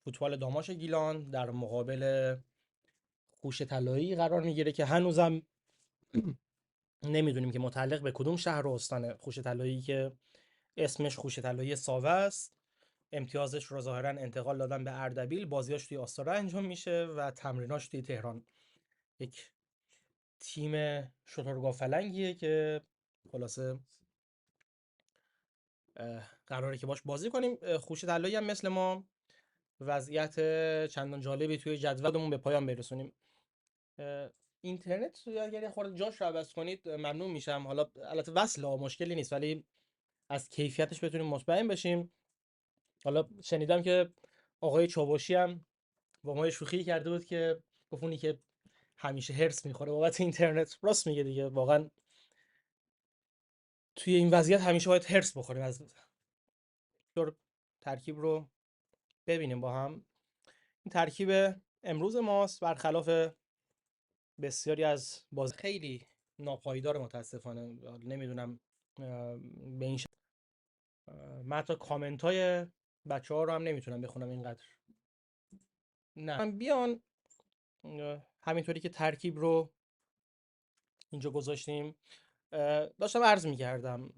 فوتبال داماش گیلان در مقابل خوش طلایی قرار میگیره که هنوزم نمیدونیم که متعلق به کدوم شهر و استان خوش طلایی که اسمش خوش طلایی ساوه است. امتیازش رو ظاهرا انتقال دادن به اردبیل، بازیاش توی آستارا انجام میشه و تمریناش توی تهران. یک تیم شترگاه فلنگیه که خلاصه قراره که باش بازی کنیم. خوش طلایی هم مثل ما وضعیت چندان جالبی توی جدولمون به پایان برسونیم. اینترنت اگر یه خورده جاش رو عوض کنید ممنون میشم. حالا البته وصل مشکلی نیست، ولی از کیفیتش بتونیم مطمئن بشیم. حالا شنیدم که آقای چاوشی هم با ما شوخی کرده بود که گفت اونی که همیشه هرس میخوره بابت اینترنت، راست میگه دیگه. واقعا توی این وضعیت همیشه باید هرس بخوریم. از دور ترکیب رو ببینیم با هم. این ترکیب امروز ماست، برخلاف بسیاری از باز خیلی ناپایدار متاسفانه. نمیدونم به این من حتی کامنت های بچه ها رو هم نمیتونم بخونم اینقدر. نه بیان همینطوری که ترکیب رو اینجا گذاشتیم. داشتم عرض میکردم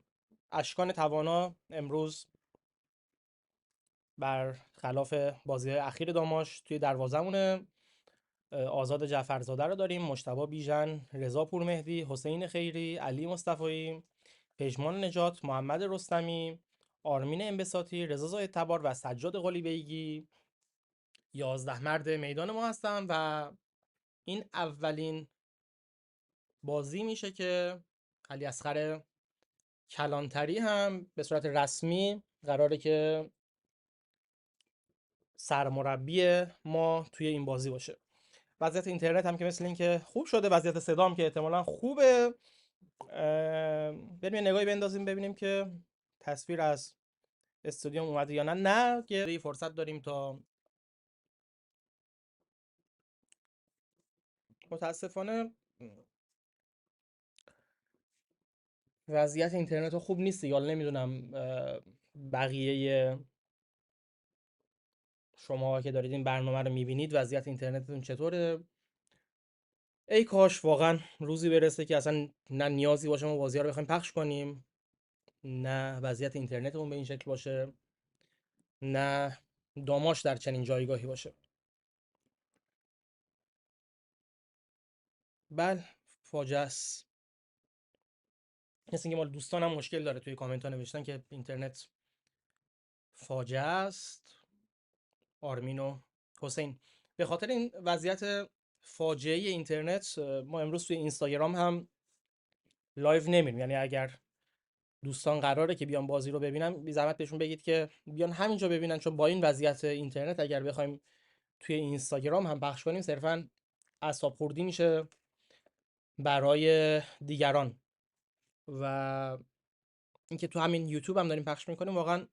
اشکان توانا امروز بر خلاف بازی اخیر داماش توی دروازمونه. آزاد جعفرزاده رو داریم، مجتبی بیژن، رضا پورمهدی، حسین خیری، علی مصطفی، پژمان نجات، محمد رستمی، آرمین انبساطی، رضا زاهد تبار و سجاد قلی بیگی 11 مرد میدان ما هستن و این اولین بازی میشه که علی اصغر کلانتری هم به صورت رسمی قراره که سرمربی ما توی این بازی باشه. وضعیت اینترنت هم که مثل این که خوب شده، وضعیت صدام که احتمالاً خوبه. بریم یه نگاهی بندازیم ببینیم که تصویر از استودیوم اومده یا نه که فرصت داریم تا متاسفانه وضعیت اینترنت خوب نیست. یا نمیدونم بقیه شما که دارید این برنامه رو میبینید وضعیت اینترنتتون چطوره. ای کاش واقعا روزی برسه که اصلا نه نیازی باشه ما بازی ها رو بخوایم پخش کنیم، نه وضعیت اینترنتمون به این شکل باشه، نه داماش در چنین جایگاهی باشه. بله، فاجعه است. مثل اینکه مال دوستانم مشکل داره، توی کامنت ها نوشتن که اینترنت فاجعه است. آرمین و حسین به خاطر این وضعیت فاجعه اینترنت ما امروز توی اینستاگرام هم لایو نمیریم. یعنی اگر دوستان قراره که بیان بازی رو ببینن، بی زحمت بهشون بگید که بیان همینجا ببینن، چون با این وضعیت اینترنت اگر بخوایم توی اینستاگرام هم پخش کنیم صرفاً اعصاب خوردی میشه برای دیگران. و اینکه تو همین یوتیوب هم داریم پخش میکنیم واقعا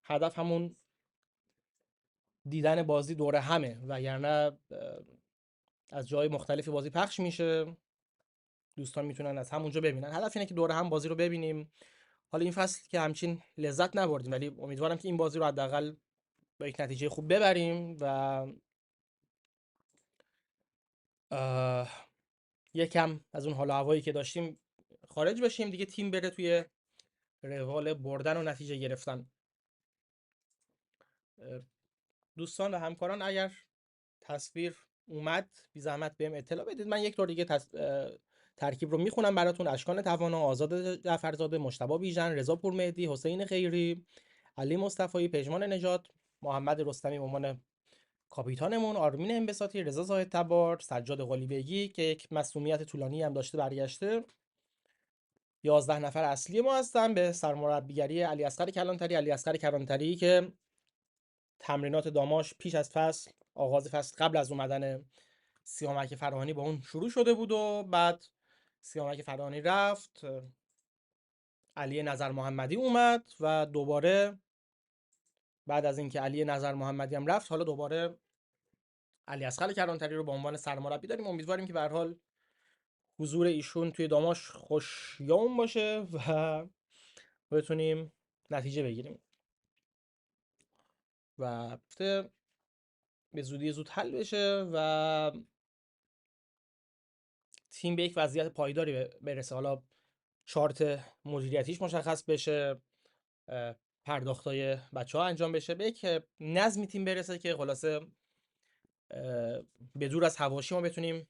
هدف همون دیدن بازی دوره همه، وگرنه از جای مختلفی بازی پخش میشه، دوستان میتونن از همونجا ببینن. هدف اینه که دوره هم بازی رو ببینیم. حالا این فصل که همچین لذت نبردیم، ولی امیدوارم که این بازی رو حداقل با یک نتیجه خوب ببریم و یکم از اون حال و هوایی که داشتیم خارج بشیم دیگه، تیم بره توی روال بردن و نتیجه گرفتن. دوستان و همکاران اگر تصویر اومد بی زحمت بهم اطلاع بدید. من یک دور دیگه ترکیب رو میخونم براتون. اشکان توانا، آزاد جعفرزاده، مجتبی بیژن، رضا پورمهدی، حسین خیری، علی مصطفی، پژمان نجات، محمد رستمی به عنوان کاپیتانمون، آرمین انبساطی، رضا زاهد تبار، سجاد قلی بیگی که یک مصونیت طولانی هم داشته برگشته. 11 نفر اصلی ما هستن به سرمربیگری علی اصغر کلانتری. علی اصغر کلانتری که تمرینات داماش پیش از فصل، آغاز فصل، قبل از اومدن سیامک فرهانی با اون شروع شده بود و بعد سیامک فرهانی رفت، علی نظر محمدی اومد و دوباره بعد از اینکه علی نظر محمدی هم رفت، حالا دوباره علی اصغر کلانتری رو به عنوان سرمربی داریم. امیدواریم که به هر حال حضور ایشون توی داماش خوشیوم باشه و بتونیم نتیجه بگیریم. و به زودی زود حل بشه و تیم به یک وضعیت پایداری برسه. حالا چارت مدیریتیش مشخص بشه، پرداختای بچه‌ها انجام بشه، به یک نظمی تیم برسه که خلاصه به دور از حواشی ما بتونیم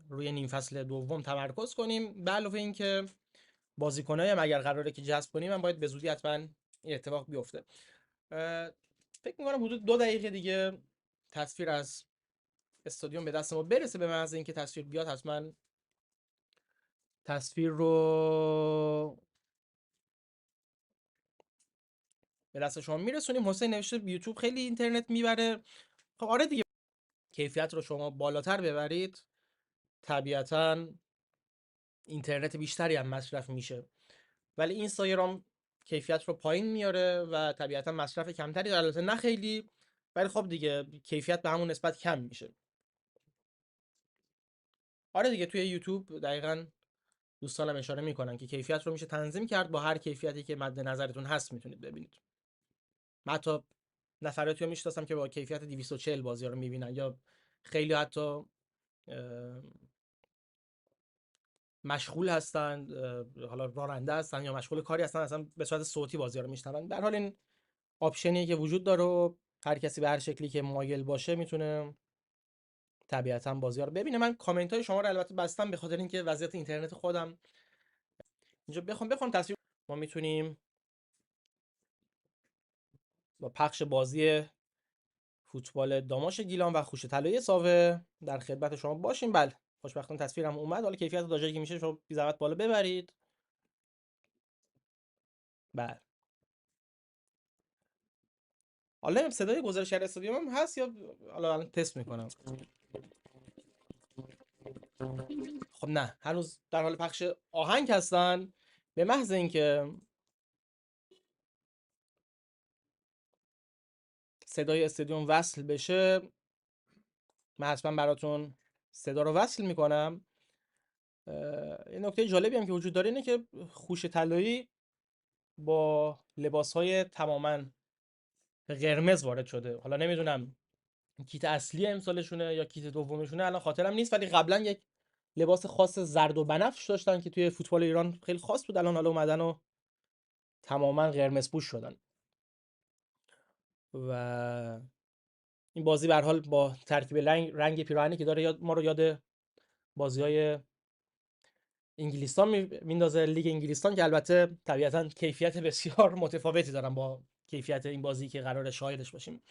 روی نیم فصل دوم تمرکز کنیم. به علاوه اینکه بازیکنایی هم اگر قراره که جذب کنیم هم باید به زودی حتما این اتفاق بیفته. فکر می‌کنم حدود 2 دقیقه دیگه تصویر از استادیوم به دست ما برسه. به محض اینکه تصویر بیاد حتما تصویر رو به دست شما میرسونیم. حسین نوشته یوتیوب خیلی اینترنت میبره. خب آره دیگه، کیفیت رو شما بالاتر ببرید طبیعتاً اینترنت بیشتری هم مصرف میشه، ولی اینستاگرام کیفیت رو پایین میاره و طبیعتاً مصرف کمتری داره. البته نه خیلی، ولی خب دیگه کیفیت به همون نسبت کم میشه. آره دیگه، توی یوتیوب دقیقاً دوستانم اشاره میکنن که کیفیت رو میشه تنظیم کرد، با هر کیفیتی که مد نظرتون هست میتونید ببینید. من حتی نفراتی رو میشناسم که با کیفیت 240 بازی رو میبینن، یا خیلی حتی مشغول هستند، حالا راننده هستن یا مشغول کاری هستن، اصلا به صورت صوتی بازی رو میشنون. در حال این آپشنی که وجود داره و هر کسی به هر شکلی که مایل باشه میتونه طبیعتاً بازی رو ببینه. من کامنت های شما رو البته بستم به خاطر اینکه وضعیت اینترنت خودم اینجا بخوام تصویر ما میتونیم با پخش بازی فوتبال داماش گیلان و خوش طلایی ساوه در خدمت شما باشیم. بله، خوشبختانه تصویرم اومد. حالا کیفیت تا جایی که میشه شما بی زحمت بالا ببرید. بله، حالا صدای گزارش استادیوم هم هست یا حالا الان تست میکنم؟ خب نه، هنوز در حال پخش آهنگ هستن. به محض اینکه صدای استادیوم وصل بشه من حتما براتون صدا رو وصل میکنم. یه نکته جالبی هم که وجود داره اینه که خوش طلایی با لباس‌های تماماً قرمز وارد شده. حالا نمیدونم کیت اصلی امسالشونه یا کیت دومشونه، الان خاطرم نیست، ولی قبلا یک لباس خاص زرد و بنفش داشتن که توی فوتبال ایران خیلی خاص بود. الان حالا اومدن و تماما قرمز پوش شدن و این بازی به هر حال با ترکیب رنگ پیراهنی که داره ما رو یاد بازی‌های انگلیستان میندازه، لیگ انگلیستان، که البته طبیعتاً کیفیت بسیار متفاوتی دارن با کیفیت این بازی که قرار شاهدش باشیم.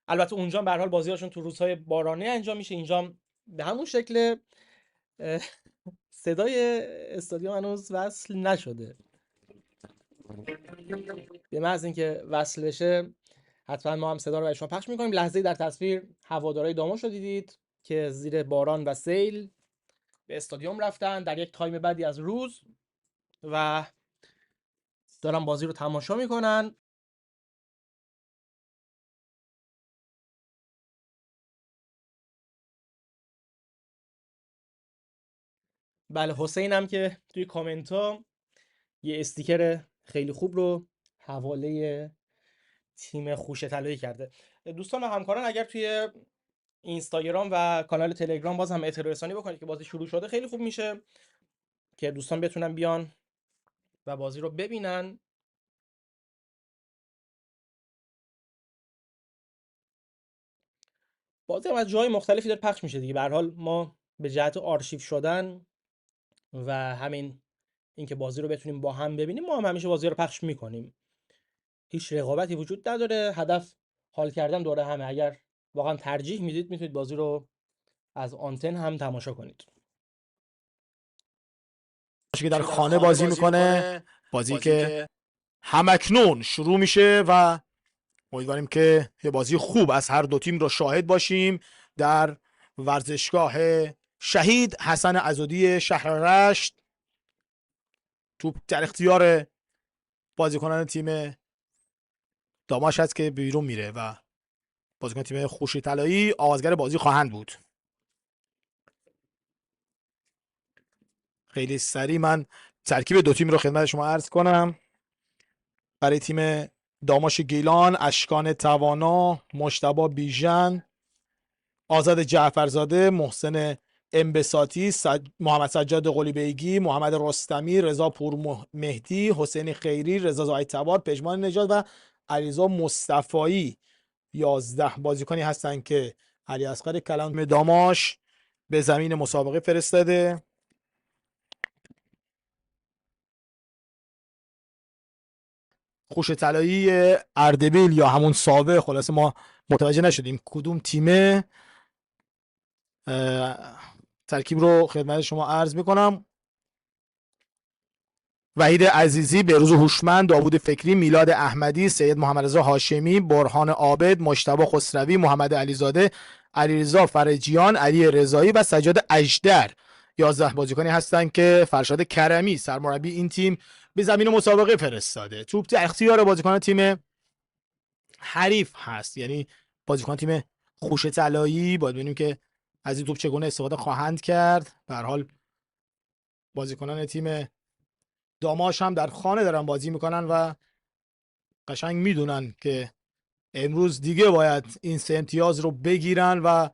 البته اونجا به هر حال بازی‌هاشون تو روزهای بارانی انجام میشه، اینجا به همون شکل. صدای استادیوم هنوز وصل نشده. به محض اینکه وصل بشه حتما ما هم صدا رو برای شما پخش میکنیم. لحظه‌ای در تصویر هوادارهای داماش رو دیدید که زیر باران و سیل به استادیوم رفتن در یک تایم بعدی از روز و دارن بازی رو تماشا میکنن. بله، حسین هم که توی کامنت ها یه استیکر خیلی خوب رو حواله تیم خوش طلایی کرده. دوستان و همکاران، اگر توی اینستاگرام و کانال تلگرام باز هم اطلاع رسانی بکنید که بازی شروع شده خیلی خوب میشه که دوستان بتونن بیان و بازی رو ببینن. بازی هم از جای مختلفی داره پخش میشه دیگه. به هر حال ما به جهت آرشیو شدن و همین اینکه بازی رو بتونیم با هم ببینیم ما هم همیشه بازی رو پخش میکنیم. هیچ رقابتی وجود نداره، هدف حال کردن دوره همه. اگر واقعا ترجیح میدید میتونید بازی رو از آنتن هم تماشا کنید. که در خانه بازی میکنه، بازی که همکنون شروع میشه و امیدواریم که یه بازی خوب از هر دو تیم رو شاهد باشیم در ورزشگاه شهید حسن عضدی شهر رشت. توپ در اختیار بازیکنان تیم داماش هست که بیرون میره و بازیکن تیم خوشی طلایی آغازگر بازی خواهند بود. خیلی سریع من ترکیب دو تیم رو خدمت شما عرض کنم. برای تیم داماش گیلان اشکان توانا، مجتبی بیژن، آزاد جعفرزاده، محسن انبساطی، محمد سجاد قلی بیگی، محمد رستمی، رضا پور مهدی، حسین خیری، رضا زاهدتبار، پژمان نژاد و علیرضا مصطفایی 11 بازیکنی هستند که علیاصغر کلان داماش به زمین مسابقه فرستاده. خوش طلایی اردبیل یا همون ساوه، خلاصه ما متوجه نشدیم کدوم تیمه. ترکیب رو خدمت شما عرض میکنم: وحید عزیزی، بهروز هوشمند، داوود فکری، میلاد احمدی، سید محمد رضا هاشمی، برهان عابد، مجتبی خسروی، محمد علیزاده، علیرضا فرجیان، علی رضایی و سجاد اژدر 11 بازیکنی هستند که فرشاد کرمی سرمربی این تیم به زمین مسابقه فرستاده. توپ در اختیار بازیکن تیم حریف هست، یعنی بازیکن تیم خوش طلایی. باید ببینیم که از این توپ چگونه استفاده خواهند کرد. به هر حال بازیکنان تیم داماش هم در خانه دارن بازی میکنن و قشنگ میدونن که امروز دیگه باید این 3 امتیاز رو بگیرن و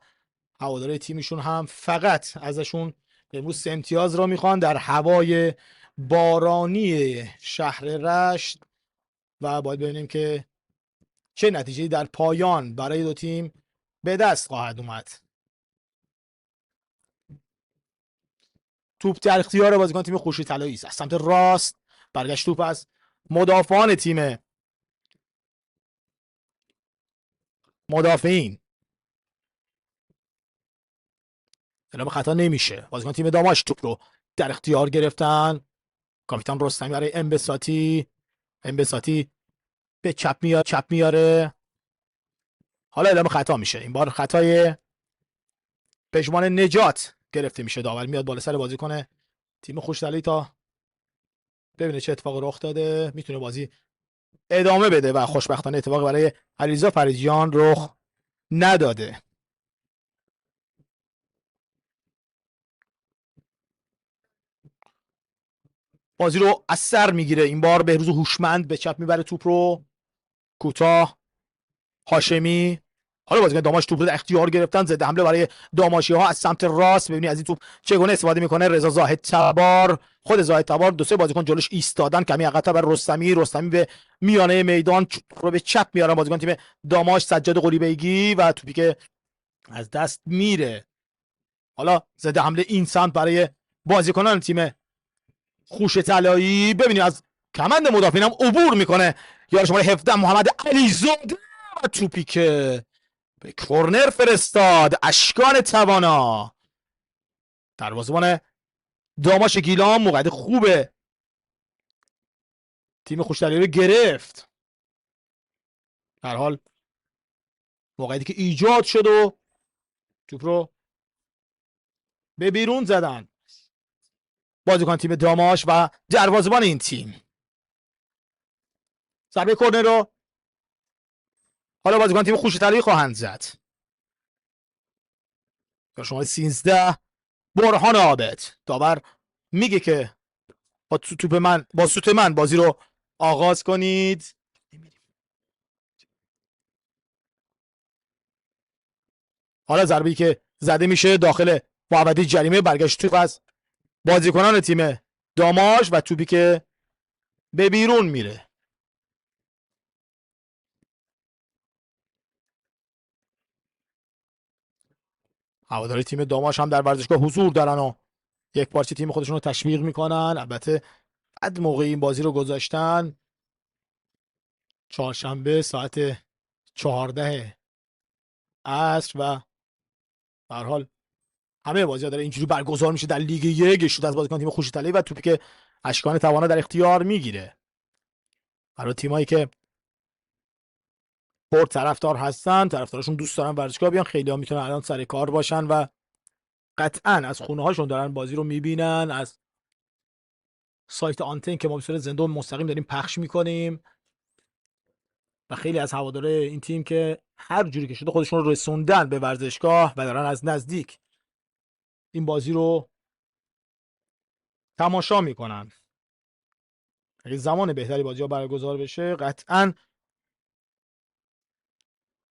هواداره تیمشون هم فقط ازشون امروز 3 امتیاز رو میخوان در هوای بارانی شهر رشت. و باید ببینیم که چه نتیجه‌ای در پایان برای دو تیم به دست خواهد اومد. توپ در اختیار بازیکن تیم خورشید طلایی است. از سمت راست برگشت توپ از مدافعان تیم مدافعین اعلام خطا نمیشه. بازیکن تیم داماش توپ رو در اختیار گرفتن. کاپیتان رستمی برای انبساطی به چپ میاره. حالا اعلام خطا میشه. این بار خطای پژمان نجات گرفته میشه. داور میاد بالا سر بازیکن تیم خوشطلایی تا ببینه چه اتفاقی رخ داده. میتونه بازی ادامه بده و خوشبختانه اتفاقی برای علیرضا فرجیان رخ نداده. بازی رو از سر میگیره. این بار بهروز هوشمند به چپ میبره توپ رو کوتاه. هاشمی. حالا بازیکن داماش توپ رو در اختیار گرفتن. ضد حمله برای داماشی ها از سمت راست. ببینید از این توپ چگونه استفاده میکنه رضا زاهدتبار. خود زاهدتبار دو سه بازیکن جلوش ایستادن. کمی عقب بر رستمی به میانه میدان رو به چپ میارن بازیکن تیم داماش سجاد قلی بیگی و توپی که از دست میره. حالا ضد حمله این سمت برای بازیکنان تیم خوش طلایی. ببینید از کمند مدافعین هم عبور میکنه یار شماره 17 محمد علیزاده و توپی که به کرنر فرستاد. اشکان توانا دروازه‌بان داماش گیلان موقعیت خوبه تیم خوش طلایی رو گرفت. در حال موقعیتی که ایجاد شد و توپ رو به بیرون زدن بازیکن تیم داماش و دروازه‌بان این تیم. ضربه کرنر رو حالا بازیکن تیم خوش طلایی خواهند زد. یا شماره 13 برهان عابد. داور میگه که با سوت من بازی رو آغاز کنید. حالا ضربه‌ای که زده میشه داخل محوطه جریمه. برگشت توپ از بازیکنان تیم داماش و توپی که به بیرون میره. هواداری تیم داماش هم در ورزشگاه حضور دارن و یک پارچه تیم خودشون رو تشویق میکنن. البته بعد موقع این بازی رو گذاشتن چهارشنبه ساعت 14 عصر و به هر حال همه بازی‌ها داره اینجوری برگزار میشه در لیگ یک. شوت از بازیکن تیم خوش طلایی و توپی که اشکان توانا در اختیار میگیره. برای تیمایی که پر طرفدار هستن، طرفدارشون دوست دارن ورزشگاه بیان، خیلی ها میتونن الان سر کار باشن و قطعا از خونه هاشون دارن بازی رو میبینن. از سایت آنتن که ما به صورت زنده و مستقیم داریم پخش میکنیم و خیلی از هواداره این تیم که هر جوری که شده خودشون رو رسوندن به ورزشگاه و دارن از نزدیک این بازی رو تماشا میکنن. اگه زمان بهتری بازی ها برگزار بشه قطعا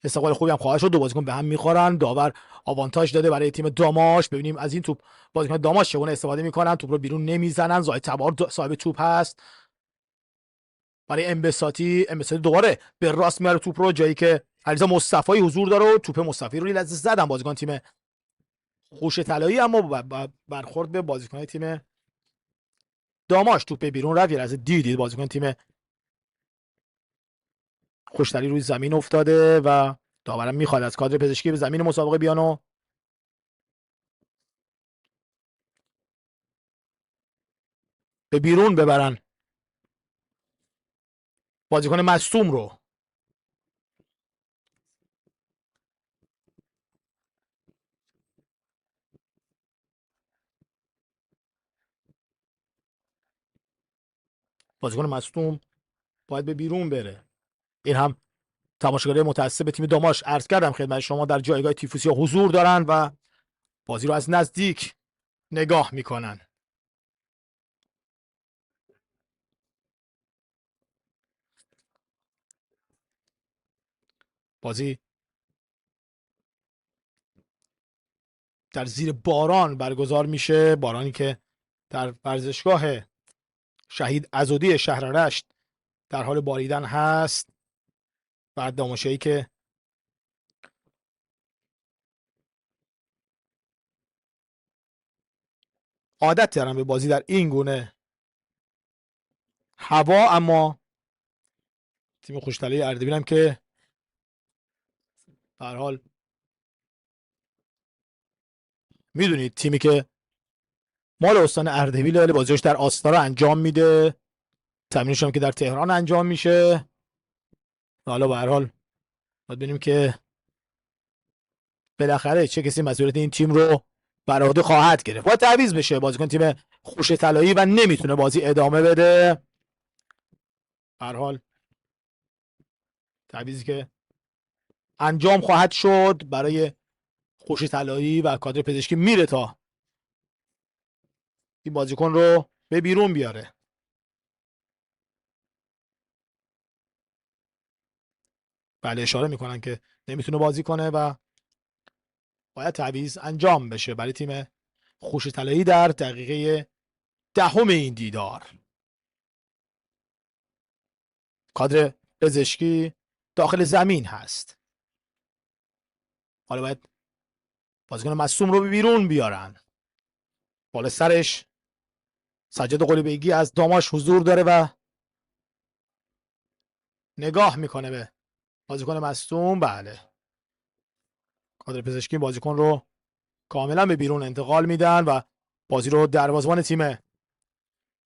استقبال خوبی هم خواهد شد. دو بازیکن به هم میخورن. داور آوانتاژ داده برای تیم داماش. ببینیم از این توپ بازیکن داماش چگونه استفاده میکنن. توپ رو بیرون نمیزنن. زاهد تبار صاحب توپ هست برای امبساطی. دوباره به راست میاره توپ رو، جایی که علیرضا مصطفی حضور داره و توپ مصطفی رو لحظه زدن بازیکن تیم خوش طلایی، اما برخورد به بازیکن تیم داماش توپ بیرون رفت. یه لحظه دیدید بازیکن تیم خوشتری روی زمین افتاده و داورم میخواد از کادر پزشکی به زمین مسابقه بیان و به بیرون ببرن بازیکن مصدوم رو. بازیکن مصدوم باید به بیرون بره. این هم تماشاگر متعصب تیم داماش عرض کردم خدمت شما در جایگاه تیفوسیا حضور دارن و بازی رو از نزدیک نگاه میکنن. بازی در زیر باران برگزار میشه، بارانی که در ورزشگاه شهید عضدی شهر رشت در حال باریدن هست. بعد داماشایی که عادت دارن به بازی در این گونه هوا، اما تیم خوشتله اردبیل هم که به هر حال میدونید تیمی که مال استان اردبیل، ولی بازیش در آستارا انجام میده، تمرینش هم که در تهران انجام میشه. حالا به هر حال باید ببینیم که بالاخره چه کسی مسئولیت این تیم رو بر عهده خواهد گرفت. باید تعویض بشه بازیکن تیم خوش طلایی و نمیتونه بازی ادامه بده. به هر حال تعویضی که انجام خواهد شد برای خوش طلایی و کادر پزشکی میره تا این بازیکن رو به بیرون بیاره. بله اشاره میکنن که نمیتونه بازی کنه و باید تعویض انجام بشه برای تیم خوش طلایی در دقیقه 10 این دیدار. کادر پزشکی داخل زمین هست. حالا باید بازیکن مصدوم رو به بیرون بیارن. بالا سرش سجاد قلیبیگی از داماش حضور داره و نگاه میکنه به بازیکن مصدوم. بله کادر پزشکی بازیکن رو کاملا به بیرون انتقال میدن و بازی رو دروازه‌بان تیم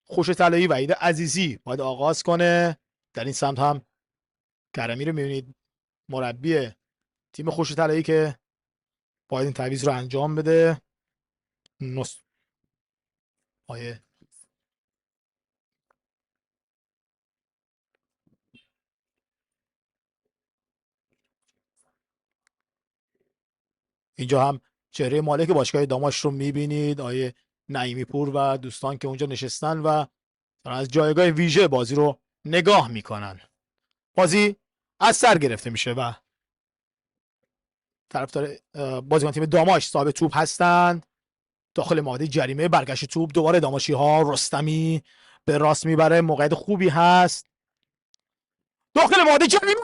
خوش طلایی وحید عزیزی باید آغاز کنه. در این سمت هم کرمی رو میبینید، مربی تیم خوش طلایی، که باید این تعویض رو انجام بده. آیه اینجا هم چهره مالک باشگاه داماش رو میبینید، آیه نعیمی پور و دوستان که اونجا نشستن و از جایگاه ویژه بازی رو نگاه میکنن. بازی از سر گرفته میشه و طرفدار بازیکن تیم داماش صاحب توپ هستند. داخل محوطه جریمه برگشت توپ دوباره داماشی ها. رستمی به راست میبره، موقعیت خوبی هست داخل محوطه جریمه.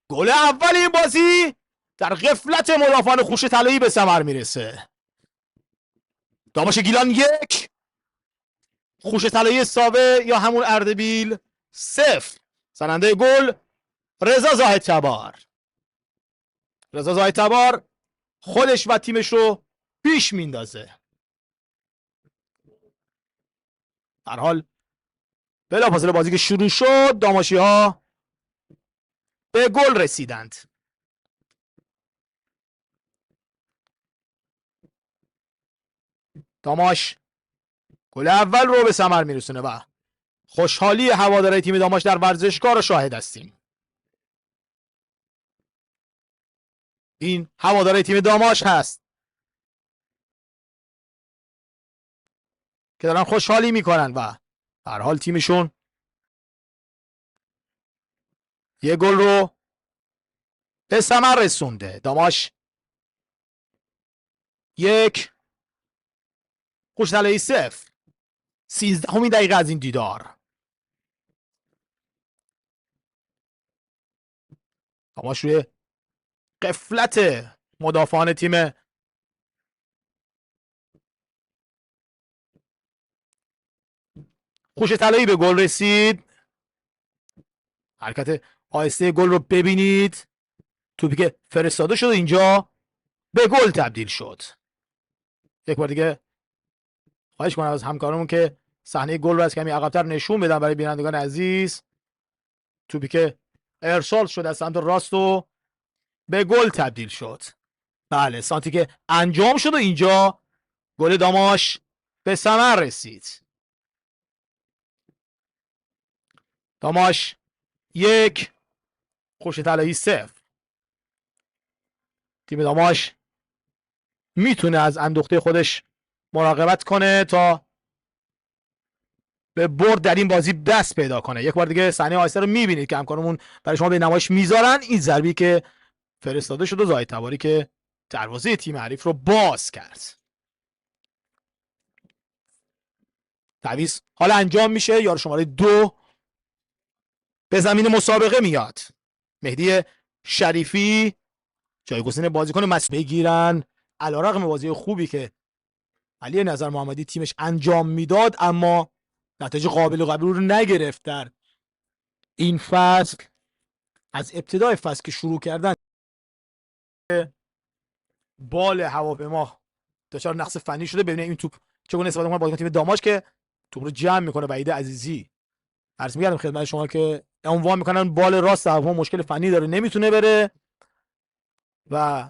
گل اول این بازی در غفلت مدافعان خوش طلایی به ثمر میرسه. داماش گیلان 1، خوش طلایی ساوه یا همون اردبیل 0. زننده گل رضا زاهد تبار. رضا زاهد تبار خودش و تیمش رو پیش میندازه. در حال بلافاصله بازی که شروع شد داماشی ها به گل رسیدند. داماش گل اول رو به ثمر میرسونه و خوشحالی هواداری تیم داماش در ورزشگاه رو شاهد هستیم. این هواداری تیم داماش هست که دارن خوشحالی میکنن و هر حال تیمشون یه گل رو به ثمر رسونده. داماش 1، خوش طلایی 0. 13مین دقیقه از این دیدار. داماش روی قفلت مدافعان تیم خوش طلایی به گل رسید. حرکت آهسته گل رو ببینید. توپی که فرستاده شد اینجا به گل تبدیل شد. یک بار دیگه خواهش کنم از همکارمون که صحنه گل رو از کمی عقب‌تر نشون بدن برای بینندگان عزیز. توپی که ارسال شد از سمت راست و به گل تبدیل شد. بله، سانتی که انجام شد و اینجا گل داماش به ثمر رسید. داماش 1، خوش طلایی 0. تیم داماش میتونه از اندوخته خودش مراقبت کنه تا به برد در این بازی دست پیدا کنه. یک بار دیگه صحنه آیسته رو میبینید که همکارمون برای شما به نمایش میذارن. این ضربی که فرستاده شد و زاهد تواری که دروازه تیم حریف رو باز کرد. تعویض حالا انجام میشه. یار شماره 2 به زمین مسابقه میاد. مهدی شریفی جایگزین بازیکن مسئول بگیرن. علیرغم بازی خوبی که علی نظر محمدی تیمش انجام میداد، اما نتایج قابل قبول رو نگرفت در این فصل. از ابتدای فصل که شروع کردن بال هواپیما دچار نقص فنی شده. ببینید این توپ چگونه استفاده می‌کنه بازیکن تیم داماش که توپ رو جمع میکنه. وحید عزیزی عرض می‌کردم خدمت شما که عنوان میکنن بال راست هواپیما مشکل فنی داره، نمیتونه بره و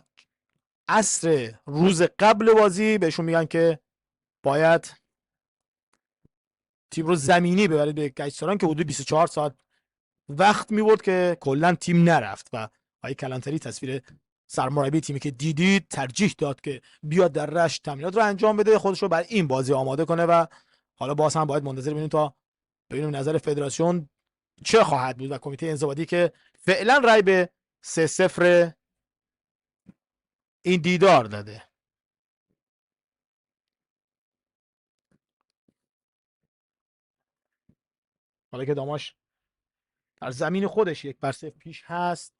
عصر روز قبل بازی بهشون میگن که باید تیم رو زمینی ببرید به گچساران که حدود 24 ساعت وقت می‌برد که کلا تیم نرفت. و آقای کلانتری تصویر سرمربی تیمی که دیدید ترجیح داد که بیاد در رشت تمرینات رو انجام بده، خودش رو برای این بازی آماده کنه و حالا باز هم باید منتظر ببینیم تا ببینیم نظر فدراسیون چه خواهد بود و کمیته انضباطی که فعلا رای به 3-0 این دیدار داده. حالا که داماش در زمین خودش 1-0 پیش هست،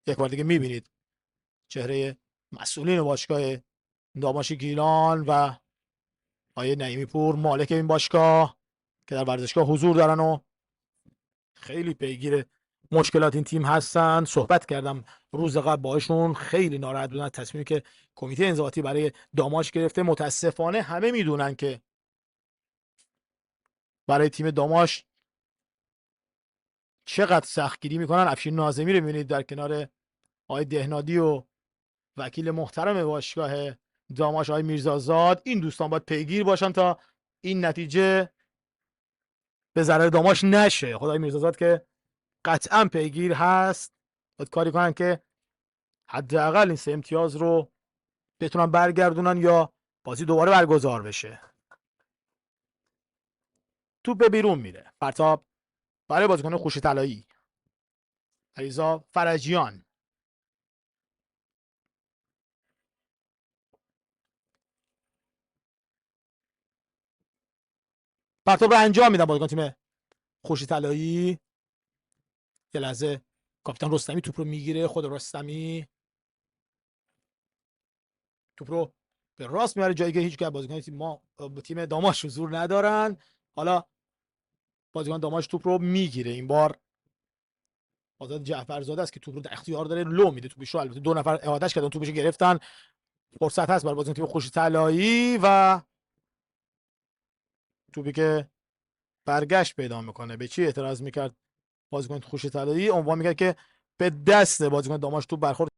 یک بار دیگه میبینید چهره مسئولین باشگاه داماش گیلان و آیه نعیمی پور مالک این باشگاه که در ورزشگاه حضور دارن و خیلی پیگیر مشکلات این تیم هستن. صحبت کردم روز قبل باشون، خیلی ناراحت بودن از تصمیمی که کمیته انضباطی برای داماش گرفته. متاسفانه همه میدونن که برای تیم داماش چقدر سختگیری میکنن. افشین ناظمی رو میبینید در کنار آقای دهنادی و وکیل محترم باشگاه داماش آقای میرزازاد. این دوستان باید پیگیر باشن تا این نتیجه به ضرر داماش نشه. خدای میرزازاد که قطعا پیگیر هست، باید کاری کنن که حداقل این 3 امتیاز رو بتونن برگردونن یا بازی دوباره برگزار بشه. توپ به بیرون میره. پرتاب برای بازیکن خوش طلایی علیرضا فرجیان. پرتاب رو انجام میدن بازیکن تیم خوش طلایی. یه لحظه کاپیتان رستمی توپ رو میگیره. خود رستمی توپ رو به راست میاره جایی که هیچ که بازیکن تیم ما تیم داماش حضور ندارن. حالا بازیکن داماش توپ رو میگیره. این بار آزاد جعفرزاده است که توپ رو در اختیار داره، لو میده توپش رو. البته 2 نفر اعادهش کردن، توپش رو گرفتن. فرصت هست برای بازیکن تیم خوش طلایی و توپی که برگشت پیدا میکنه. به چی اعتراض میکرد بازیکن خوش طلایی؟ عنوان میکرد که به دست بازیکن داماش توپ برخورد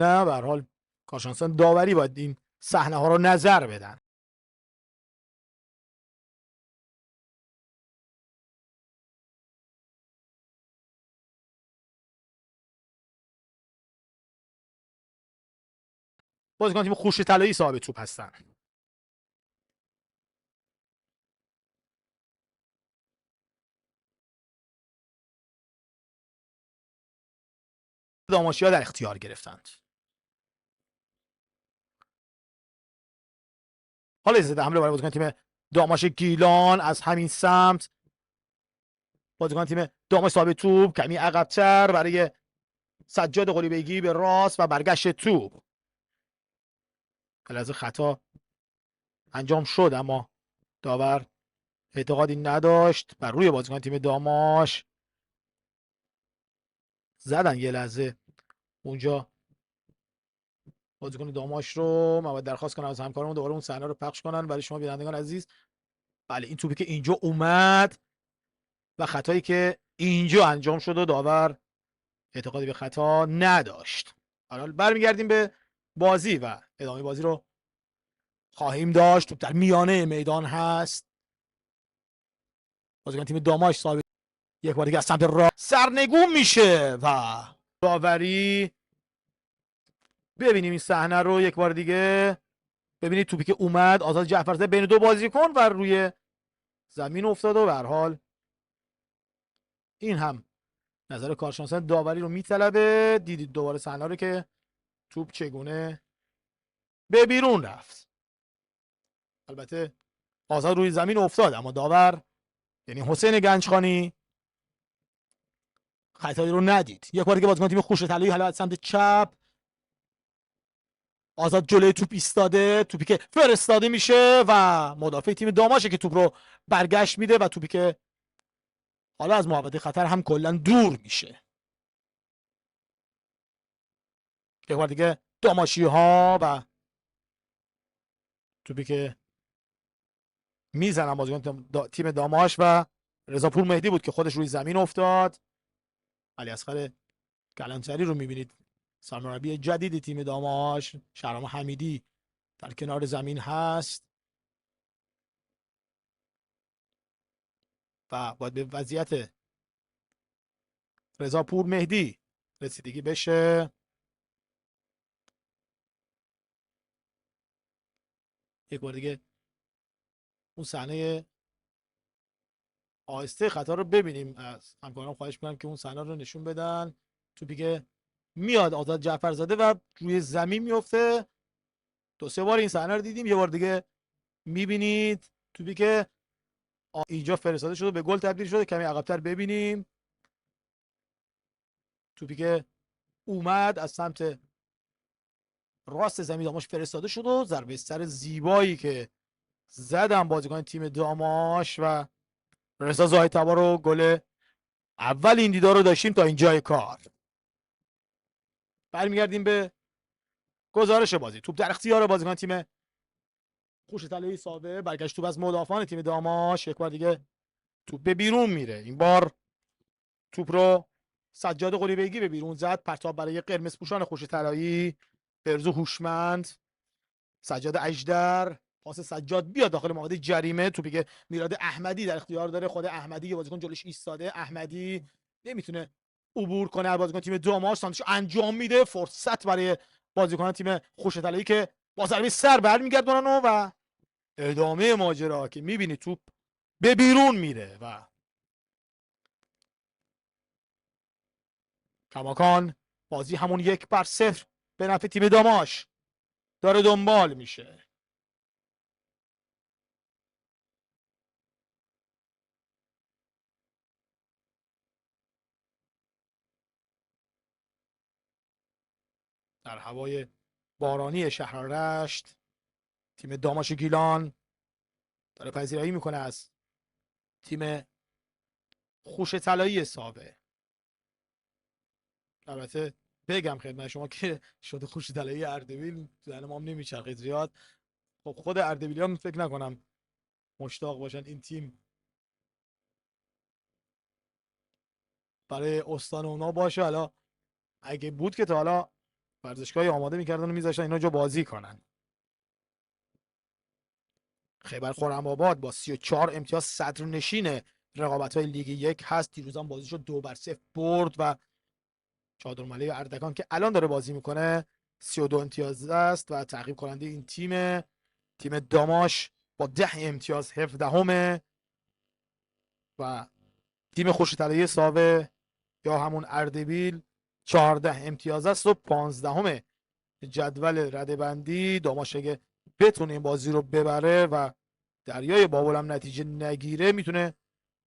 نه. به هر حال کارشناسان داوری باید این صحنه ها رو نظر بدن. بازیکن تیم خوش طلایی صاحب توپ هستن. داماشیا در اختیار گرفتند. حالا اجازه حمله برای بازیکن تیم داماش گیلان از همین سمت. بازیکن تیم داماش صاحب توپ کمی عقب‌تر برای سجاد قلیبگی به راست و برگشت توپ. لحظه خطا انجام شد اما داور اعتقادی نداشت بر روی بازیکن تیم داماش. زدن یه لحظه اونجا بازیکن داماش رو. من باید درخواست کنم از همکارمون دوباره اون صحنه رو پخش کنن برای شما بینندگان عزیز. بله این توپی که اینجا اومد و خطایی که اینجا انجام شد و داور اعتقادی به خطا نداشت. حالا برمیگردیم به بازی و ادامه بازی رو خواهیم داشت. توپ در میانه میدان هست. بازیکن تیم داماش صاحب یک بار دیگه از سمت راه سرنگون میشه و داوری. ببینیم این صحنه رو یک بار دیگه. ببینید توپی که اومد آزاد جعفرزاده بین دو بازیکن و روی زمین افتاد و به هر حال این هم نظر کارشناسان داوری رو میطلبه. دیدید دوباره صحنه رو که توپ چگونه به بیرون رفت. البته آزاد روی زمین افتاد اما داور یعنی حسین گنجخانی خطایی رو ندید. یک بار دیگه بازیکن تیم خوش طلایی حالا از سمت چپ. آزاد جلوی توپ ایستاده. توپی که فرستاده میشه و مدافع تیم داماشه که توپ رو برگشت میده و توپی که حالا از محوطه خطر هم کلا دور میشه. یک بار دیگه داماشی ها و توپی که میزنن بازیکن تیم داماش و رضاپور مهدی بود که خودش روی زمین افتاد. علیاصغر کلانتری رو میبینید سرمربی جدید تیم داماش. شهرام حمیدی در کنار زمین هست و باید به وضعیت رضاپور مهدی رسیدگی بشه. یک بار دیگه اون صحنه آهسته خطا رو ببینیم. از همکاران خواهش می‌کنم که اون صحنه رو نشون بدن. توپی که میاد آزاد جعفرزاده و روی زمین میفته. دو سه بار این صحنه رو دیدیم. یه بار دیگه میبینید توپی که اینجا فرستاده شده به گل تبدیل شده. کمی عقب‌تر ببینیم توپی که اومد از سمت راست زمین داماش فرستاده شد و ضربه سر زیبایی که زدن بازیکن تیم داماش و رضا زاهدتبار رو گل اول این دیدار رو داشتیم تا اینجای کار. برمیگردیم به گزارش بازی. توپ در اختیار بازیکن تیم خوش طلایی سابه. برگشت توپ از مدافعان تیم داماش. یک بار دیگه توپ به بیرون میره. این بار توپ رو سجاد قلیبگی به بیرون زد. پرتاب برای قرمز پوشان خوش طلایی. برزو هوشمند. سجاد اژدر. پاس سجاد بیاد داخل محوطه جریمه. توپی که میراد احمدی در اختیار داره. خود احمدی که بازیکن جلوش ایستاده. احمدی نمیتونه عبور کنه. بازیکن تیم داماش سانتش انجام میده. فرصت برای بازیکن تیم خوش طلایی که با ضربه سر برمیگردونن و ادامه ماجرا که میبینی توپ به بیرون میره و کماکان بازی همون 1-0 به نفع تیم داماش داره دنبال میشه. در هوای بارانی شهر رشت تیم داماش گیلان داره پذیرایی میکنه از تیم خوش طلایی ساوه. البته بگم خدمت شما که شده خوش طلایی اردبیل ذهن ما هم نمیچرخه زیاد. خب خود اردبیلی هم فکر نکنم مشتاق باشن این تیم برای استان اونا باشه. حالا اگه بود که تا حالا ورزشگاهی آماده میکردن و میذاشتن اینا جا بازی کنن. خیبر خرم‌آباد با 34 امتیاز صدرنشین رقابت‌های لیگ 1 هست. دیروز هم بازیشو 2-0 برد و چادرملای اردکان که الان داره بازی میکنه 32 امتیاز است و تعقیب کننده این تیم داماش با 10 امتیاز 17 و تیم خوش طلایی ساوه یا همون اردبیل 14 امتیاز است و 15 جدول رده‌بندی. داماش اگه بتونه این بازی رو ببره و دریای بابل هم نتیجه نگیره میتونه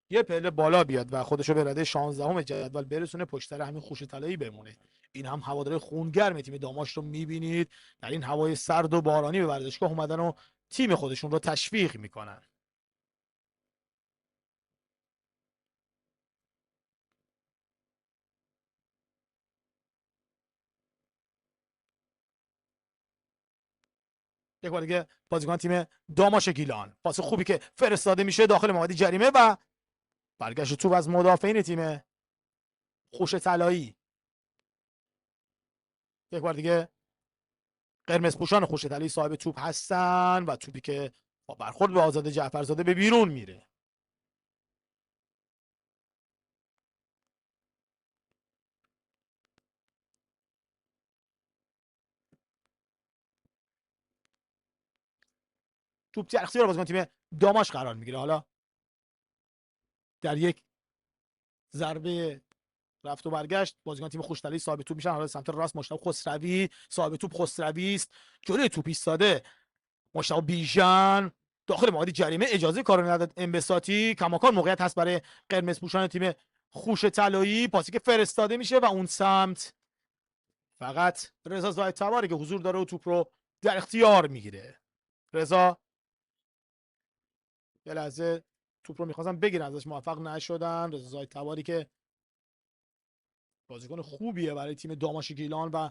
یه پله بالا بیاد و خودش رو به رده 16 جدول برسونه، پشت سر همین خوش طلایی بمونه. این هم هوادار خونگرم تیم داماش رو میبینید در این هوای سرد و بارانی به ورزشگاه اومدن و تیم خودشون رو تشویق میکنن. یک بار دیگه بازیکن تیم داماش گیلان، پاس خوبی که فرستاده میشه داخل محوطه جریمه و برگشت توپ از مدافعین تیم خوش طلایی. یک بار دیگه قرمز پوشان خوش طلایی صاحب توپ هستن و توپی که با برخورد به آزاد جعفرزاده به بیرون میره. توپ در اختیار بازیکن تیم داماش قرار میگیره. حالا در یک ضربه رفت و برگشت بازیکن تیم خوشطلایی صاحب توپ میشن. حالا سمت راست مشتاق خسروی صاحب توپ خسروی است، جلوی توپ ایستاده مشتاق بیژن داخل محوطه جریمه، اجازه کار نداد انبساطی. کماکان موقعیت هست برای قرمز پوشان تیم خوش طلایی، پاسی که فرستاده میشه و اون سمت فقط رضا زاهد تباری که حضور داره و توپ رو در اختیار میگیره. رضا یه لحظه توپ رو میخواستن بگیرن ازش، موفق نشدن. رضا زاهد تباری که بازیکن خوبیه برای تیم داماش گیلان و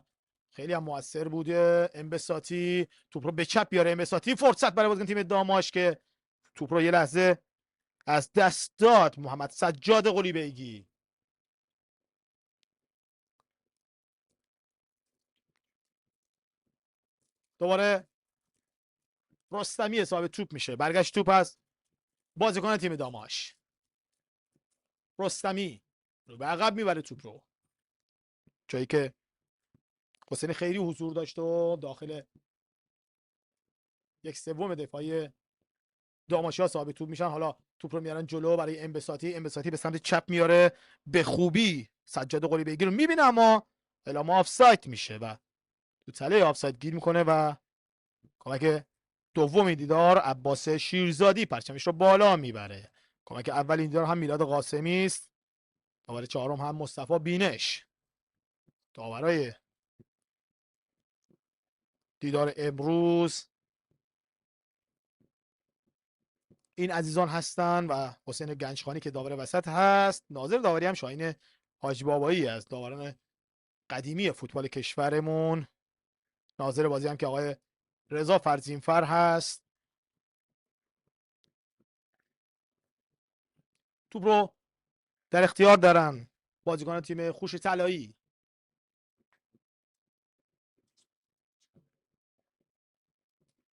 خیلی هم موثر بوده. انبساطی توپ رو به چپ بیاره، انبساطی فرصت برای بازیکن تیم داماش که توپ رو یه لحظه از دست داد. محمد سجاد قلی بیگی دوباره رستمی صاحب توپ میشه، برگشت توپ از بازیکن تیم داماش. رستمی رو به عقب میبره توپ رو، جایی که حسین خیری حضور داشت و داخل یک سوم دفاعی داماشیا صاحب توپ میشن. حالا توپ رو میارن جلو برای انبساطی، انبساطی به سمت چپ میاره به خوبی سجاد قلی بیگی رو میبینه اما اعلام آفساید میشه و تو تله آفساید گیر میکنه و کمک دوم دیدار عباس شیرزادی پرچمش رو بالا میبره. کمک اول این دیدار هم میلاد قاسمی است، داور چهارم هم مصطفی بینش. داورای دیدار امروز این عزیزان هستن و حسین گنجخانی که داور وسط هست. ناظر داوری هم شاهین حاج بابایی از داوران قدیمی فوتبال کشورمون. ناظر بازی هم که آقای رضا فرزینفر هست. توپ رو در اختیار دارن بازیکن تیم خوش طلایی.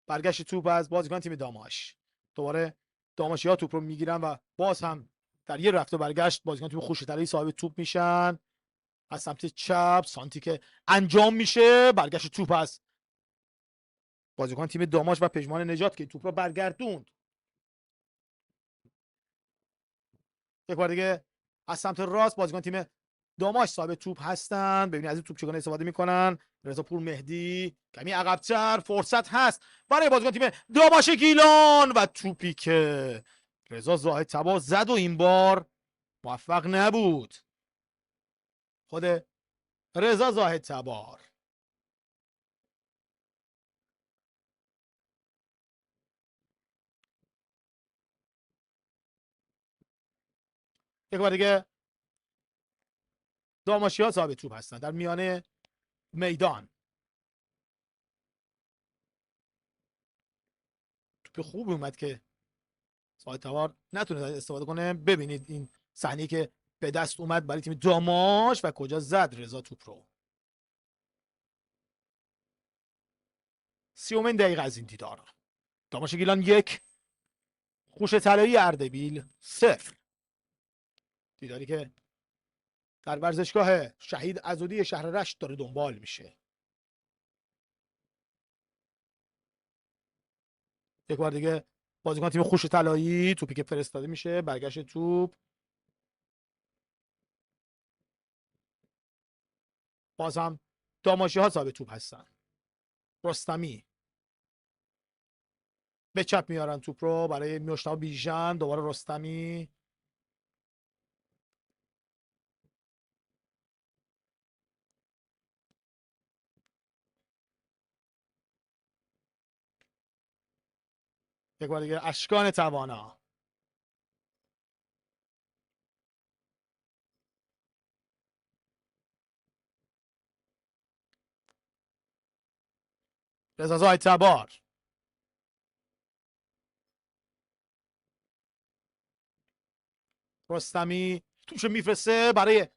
برگشت توپ از بازیکن تیم داماش. دوباره داماشی‌ها توپ رو میگیرن و باز هم در یه رفت و برگشت بازیکن تیم خوش طلایی صاحب توپ میشن. از سمت چپ سانتی که انجام میشه، برگشت توپ از بازیکن تیم داماش و پژمان نجات که توپ رو برگردوند. یک بار دیگه از سمت راست بازیکن تیم داماش صاحب توپ هستن. ببینید از این توپ چگونه استفاده میکنن. رضا پور مهدی کمی عقب‌تر، فرصت هست برای بازیکن تیم داماش گیلان و توپی که رضا زاهد تبا زد و این بار موفق نبود. خود رضا زاهد تبار یک بار دیگه داماشی‌ها صاحب توپ هستن در میانه میدان. توپ خوب اومد که ساعت تبار نتونه استفاده کنه. ببینید این صحنه که به دست اومد برای تیم داماش و کجا زد رضا توپ رو. 30 دقیقه از این دیدار. داماش گیلان 1 خوش طلایی اردبیل 0. دیداری که در ورزشگاه شهید عضدی شهر رشت داره دنبال میشه. یک بار دیگه بازیکن تیم خوش طلایی، توپی که فرستاده میشه، برگشت توپ، باز هم داماشی ها صاحب توپ هستن. رستمی به چپ میارن توپ رو برای مشتاق بیژن، دوباره رستمی، یک بار دیگه اشکان توانا، رضا تبار، رستمی توپشو میفرسته برای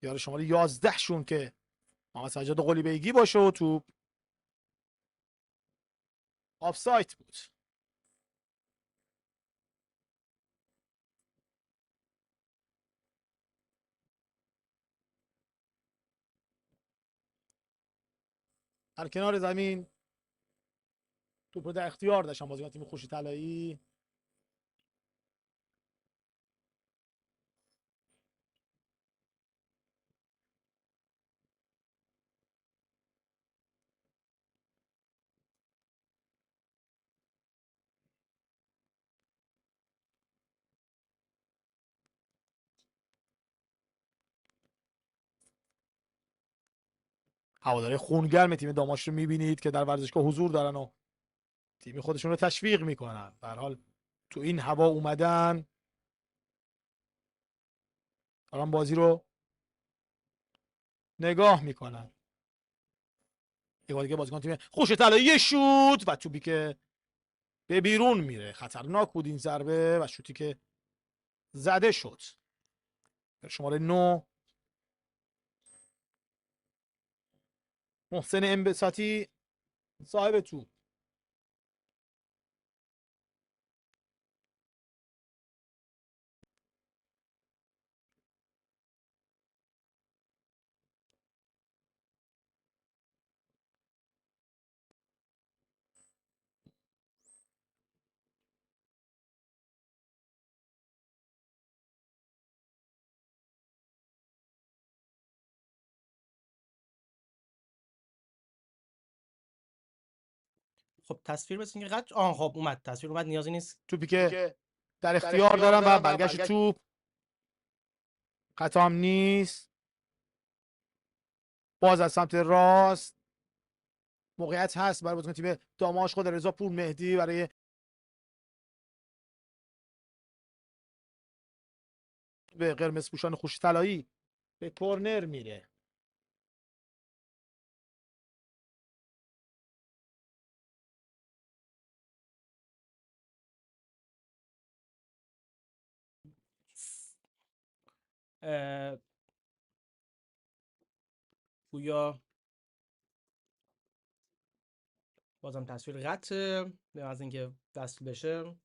یار شماره 11 شون که محمد سجاد قلی بیگی باشه و توپ آفسایت بود. در کنار زمین توپ رو در اختیار داشتن بازیکن تیم خوشی طلایی. هواداری خونگرم تیم داماش رو میبینید که در ورزشگاه حضور دارن و تیم خودشون رو تشویق میکنن. به هر حال تو این هوا اومدن، دارن بازی رو نگاه میکنن. یه بار دیگه بازیکن تیم خوش طلایی یه شوت و توپی که به بیرون میره. خطرناک بود این ضربه و شوتی که زده شد. شماره 9 محسن انبساطی صاحب توپ. خب تصویر مثل اینکه قد خب اومد، تصویر اومد، نیازی نیست. توپی که در اختیار دارن و برگشت توپ خطا هم نیست. باز از سمت راست موقعیت هست برای بازیکن تیم داماش خود رضا پور مهدی برای به قرمز پوشان خوش طلایی به کورنر میره. اه، گویا بازم تصویر قطعه، از اینکه وصل بشه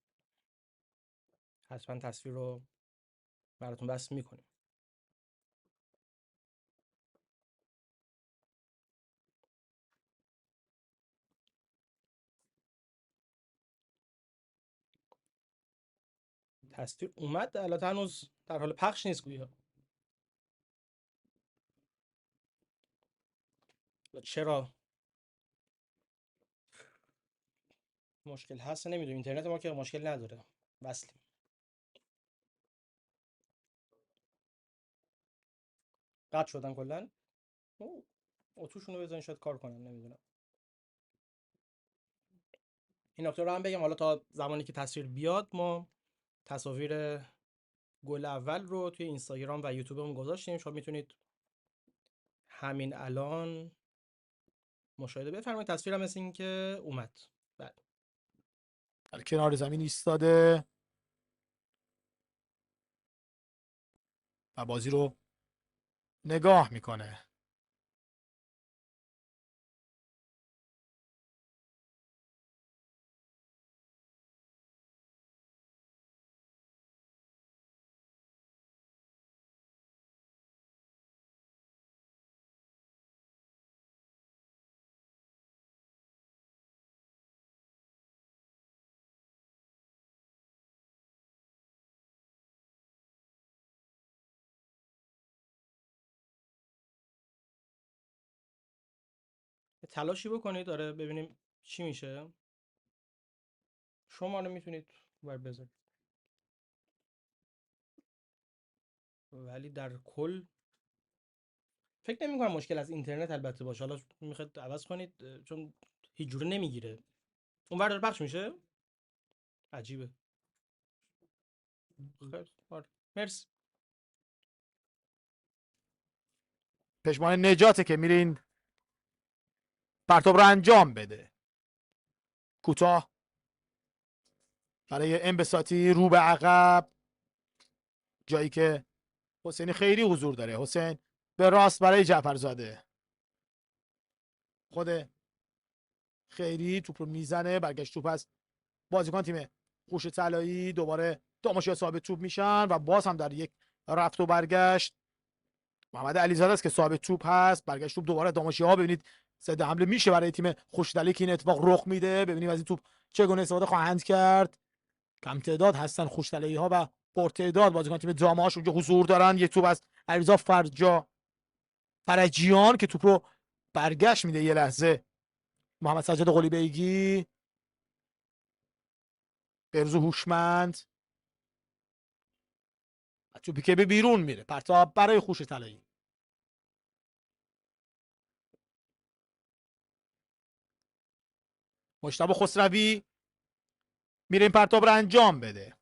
حتما تصویر رو براتون وصل میکنیم. تصویر اومد، البته هنوز در حال پخش نیست گویا. چرا مشکل هست نمیدونم، اینترنت ما که مشکل نداره، وصلیم. قطع شدن کلا. اتوشون رو بزنین شاید کار کنن، نمیدونم. این نکته رو هم بگم، حالا تا زمانی که تصویر بیاد ما تصاویر گل اول رو توی اینستاگرام و یوتیوبمون گذاشتیم، شما میتونید همین الان مشاهده بفرمایید. تصویر هم مثل این که اومد. بله. در کنار زمین ایستاده و بازی رو نگاه میکنه. تلاشی بکنید داره ببینیم چی میشه. شما رو میتونید بر بذارید، ولی در کل فکر نمی کنم مشکل از اینترنت البته باشه. حالا میخواید عوض کنید چون هیچ جوره نمیگیره. اونور داره پخش میشه. عجیبه. خیلی آره. مرسی. پشمان نجاته که میرین پرتاب رو انجام بده. کوتاه برای انبساطی رو به عقب، جایی که حسین خیری حضور داره. حسین به راست برای جعفرزاده. خود خیری توپ رو میزنه، برگشت توپ از بازیکن تیم خوش طلایی. دوباره داماشیا صاحب توپ میشن و باز هم در یک رفت و برگشت محمد علیزاده است که صاحب توپ هست. برگشت توپ دوباره داماشیا. ببینید ضد حمله میشه برای تیم خوش طلایی که این اتفاق رخ میده. ببینید از این توپ چگونه استفاده خواهند کرد. کم تعداد هستن خوش طلایی ها و پرتعداد بازیکن تیم داماش اونجا حضور دارن. یک توپ از علیرضا فرجیان که توپ رو برگشت میده. یه لحظه محمد سجاد قلی بیگی، برزو هوشمند، توپی که به بیرون میره. پرتاب برای خوش طلایی. مجتبی خسروی میره این پرتاب رو انجام بده.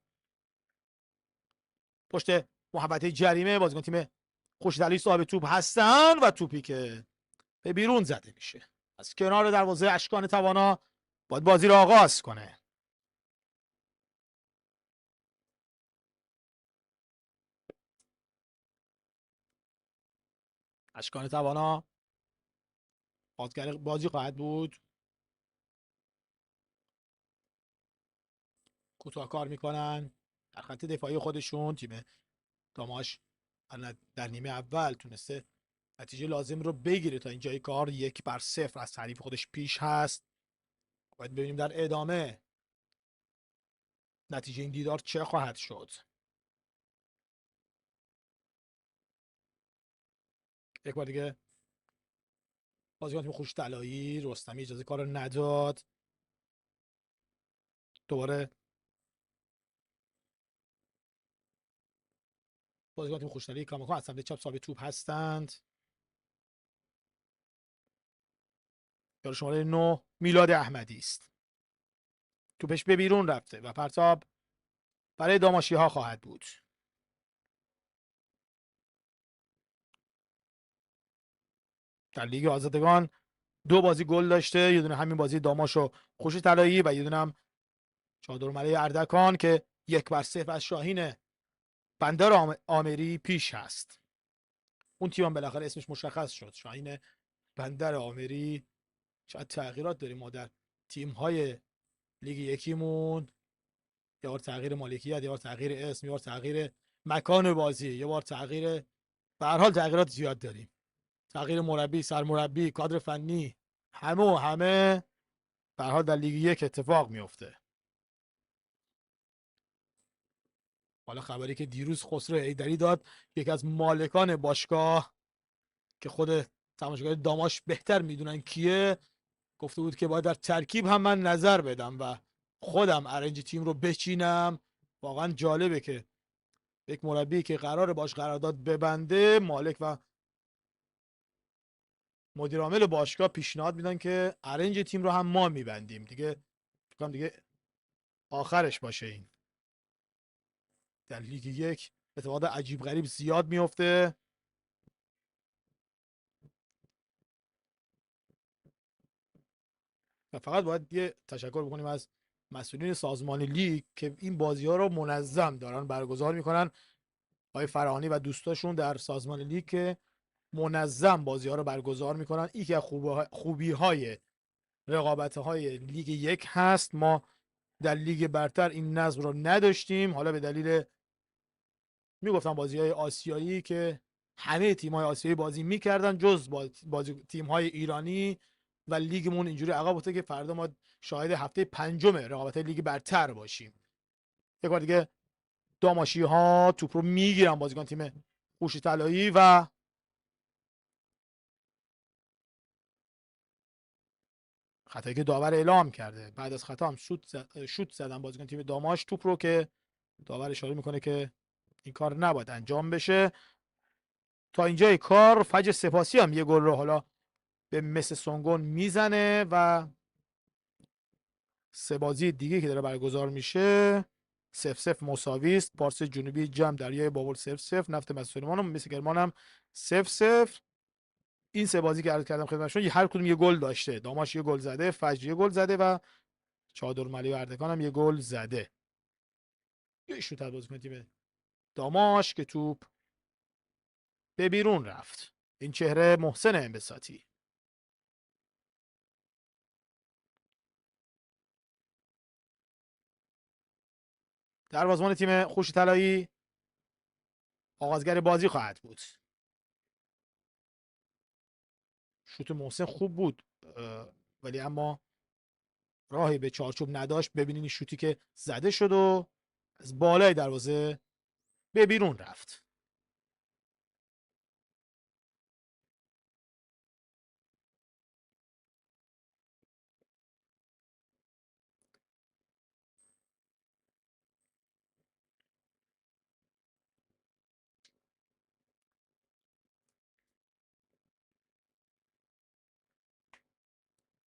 پشت محوطه جریمه بازیکن تیم خوش طلایی صاحب توپ هستن و توپی که به بیرون زده میشه. از کنار دروازه اشکان توانا باید بازی رو آغاز کنه. اشکان توانا بازیگر بازی خواهد بود. کوتاه کار میکنن در خط دفاعی خودشون. تیم داماش در نیمه اول تونسته نتیجه لازم رو بگیره. تا اینجای کار 1-0 از حریف خودش پیش هست. باید ببینیم در ادامه نتیجه این دیدار چه خواهد شد. یک بار دیگه بازیکن تیم خوش طلایی رستمی اجازه کار رو نداد. دوباره بازیکن تیم خوش طلایی کاماکان از سمت چپ صاحب توپ هستند. یارو شماره 9 میلاد احمدی است. توپش به بیرون رفته و پرتاب برای داماشی ها خواهد بود. در لیگ آزادگان 2 بازی گل داشته. یه دونه همین بازی داماش و خوش طلایی و یه دونه هم چادر ملای اردکان که 1-0 از شاهین بندر آمری پیش هست. اون تیم هم بالاخره اسمش مشخص شد، شاهین بندر آمری. شاید تغییرات داریم ما در تیم های لیگ یکیمون. یه بار تغییر مالکیت، یه بار تغییر اسم، یه بار تغییر مکان بازی، یه بار تغییر، به هر حال تغییرات زیاد داریم. تغییر مربی، سرمربی، کادر فنی، همه به هر حال در لیگ یک اتفاق میفته. حالا خبری که دیروز خسرو حیدری داد، یکی از مالکان باشگاه که خود تماشاگر داماش بهتر میدونن کیه، گفته بود که باید در ترکیب هم من نظر بدم و خودم ارنج تیم رو بچینم. واقعا جالبه که یک مربی که قراره باش قرارداد ببنده، مالک و مدیر عامل باشگاه پیشنهاد میدن که ارنج تیم رو هم ما میبندیم. دیگه آخرش باشه. این در لیگ یک اتفاقات عجیب غریب زیاد میفته. و فقط باید یه تشکر بکنیم از مسئولین سازمان لیگ که این بازی ها رو منظم دارن برگزار میکنن. آقای فرهانی و دوستاشون در سازمان لیگ که منظم بازی ها رو برگزار میکنن. یکی از خوبی های رقابت های لیگ یک هست. ما در لیگ برتر این نظم رو نداشتیم، حالا به دلیل میگفتم بازی های آسیایی که همه تیم های آسیایی بازی میکردن جز بازی تیم های ایرانی و لیگمون اینجوری عقب افتاده که فردا ما شاهد هفته 5 رقابت لیگ برتر باشیم. یک بار دیگه داماشی ها توپ رو میگیرن بازیکن تیم خوش طلایی و خطایی که داور اعلام کرده. بعد از خطا هم شوت زدن بازیکن تیم داماش توپ رو که داور اشاره میکنه که این کار نباید انجام بشه. تا اینجای کار فجر سپاسی هم یه گل رو حالا به مس سونگون میزنه و سه بازی دیگه که داره برگزار میشه 0-0 مساوی است. پارس جنوبی جم دریای بابل 0-0، نفت مسلمان و مس کرمان هم 0-0. این سه بازی که عرض کردم خدمتتون هر کدوم یه گل داشته. داماش یه گل زده، فجر یه گل زده و چادرملی و اردکان هم یه گل زده. یه شوت از بازیکن تیم داماش که توپ به بیرون رفت. این چهره محسن انبساطی. دروازه‌بان تیم خوش طلایی آغازگر بازی خواهد بود. شوت محسن خوب بود ولی اما راهی به چارچوب نداشت. ببینین این شوتی که زده شد و از بالای دروازه به بیرون رفت.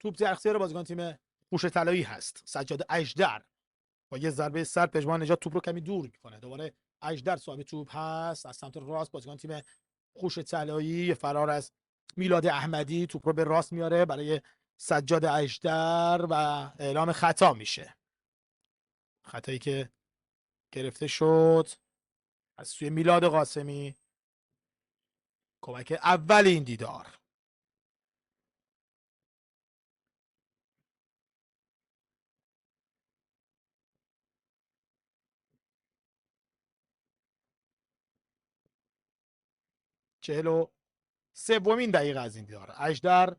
توپ در اختیار بازیکن تیم خوش طلایی هست. سجاد اژدر با یه ضربه سر پژمان نژاد توپ رو کمی دور میکنه. دوباره اژدر صاحب توپ هست از سمت راست. بازیکن تیم خوش طلایی فرار از میلاد احمدی توپ رو به راست میاره برای سجاد اژدر و اعلام خطا میشه. خطایی که گرفته شد از سوی میلاد قاسمی. کمک اول این دیدار. چهل سومین دقیقه از این دیدار. اژدر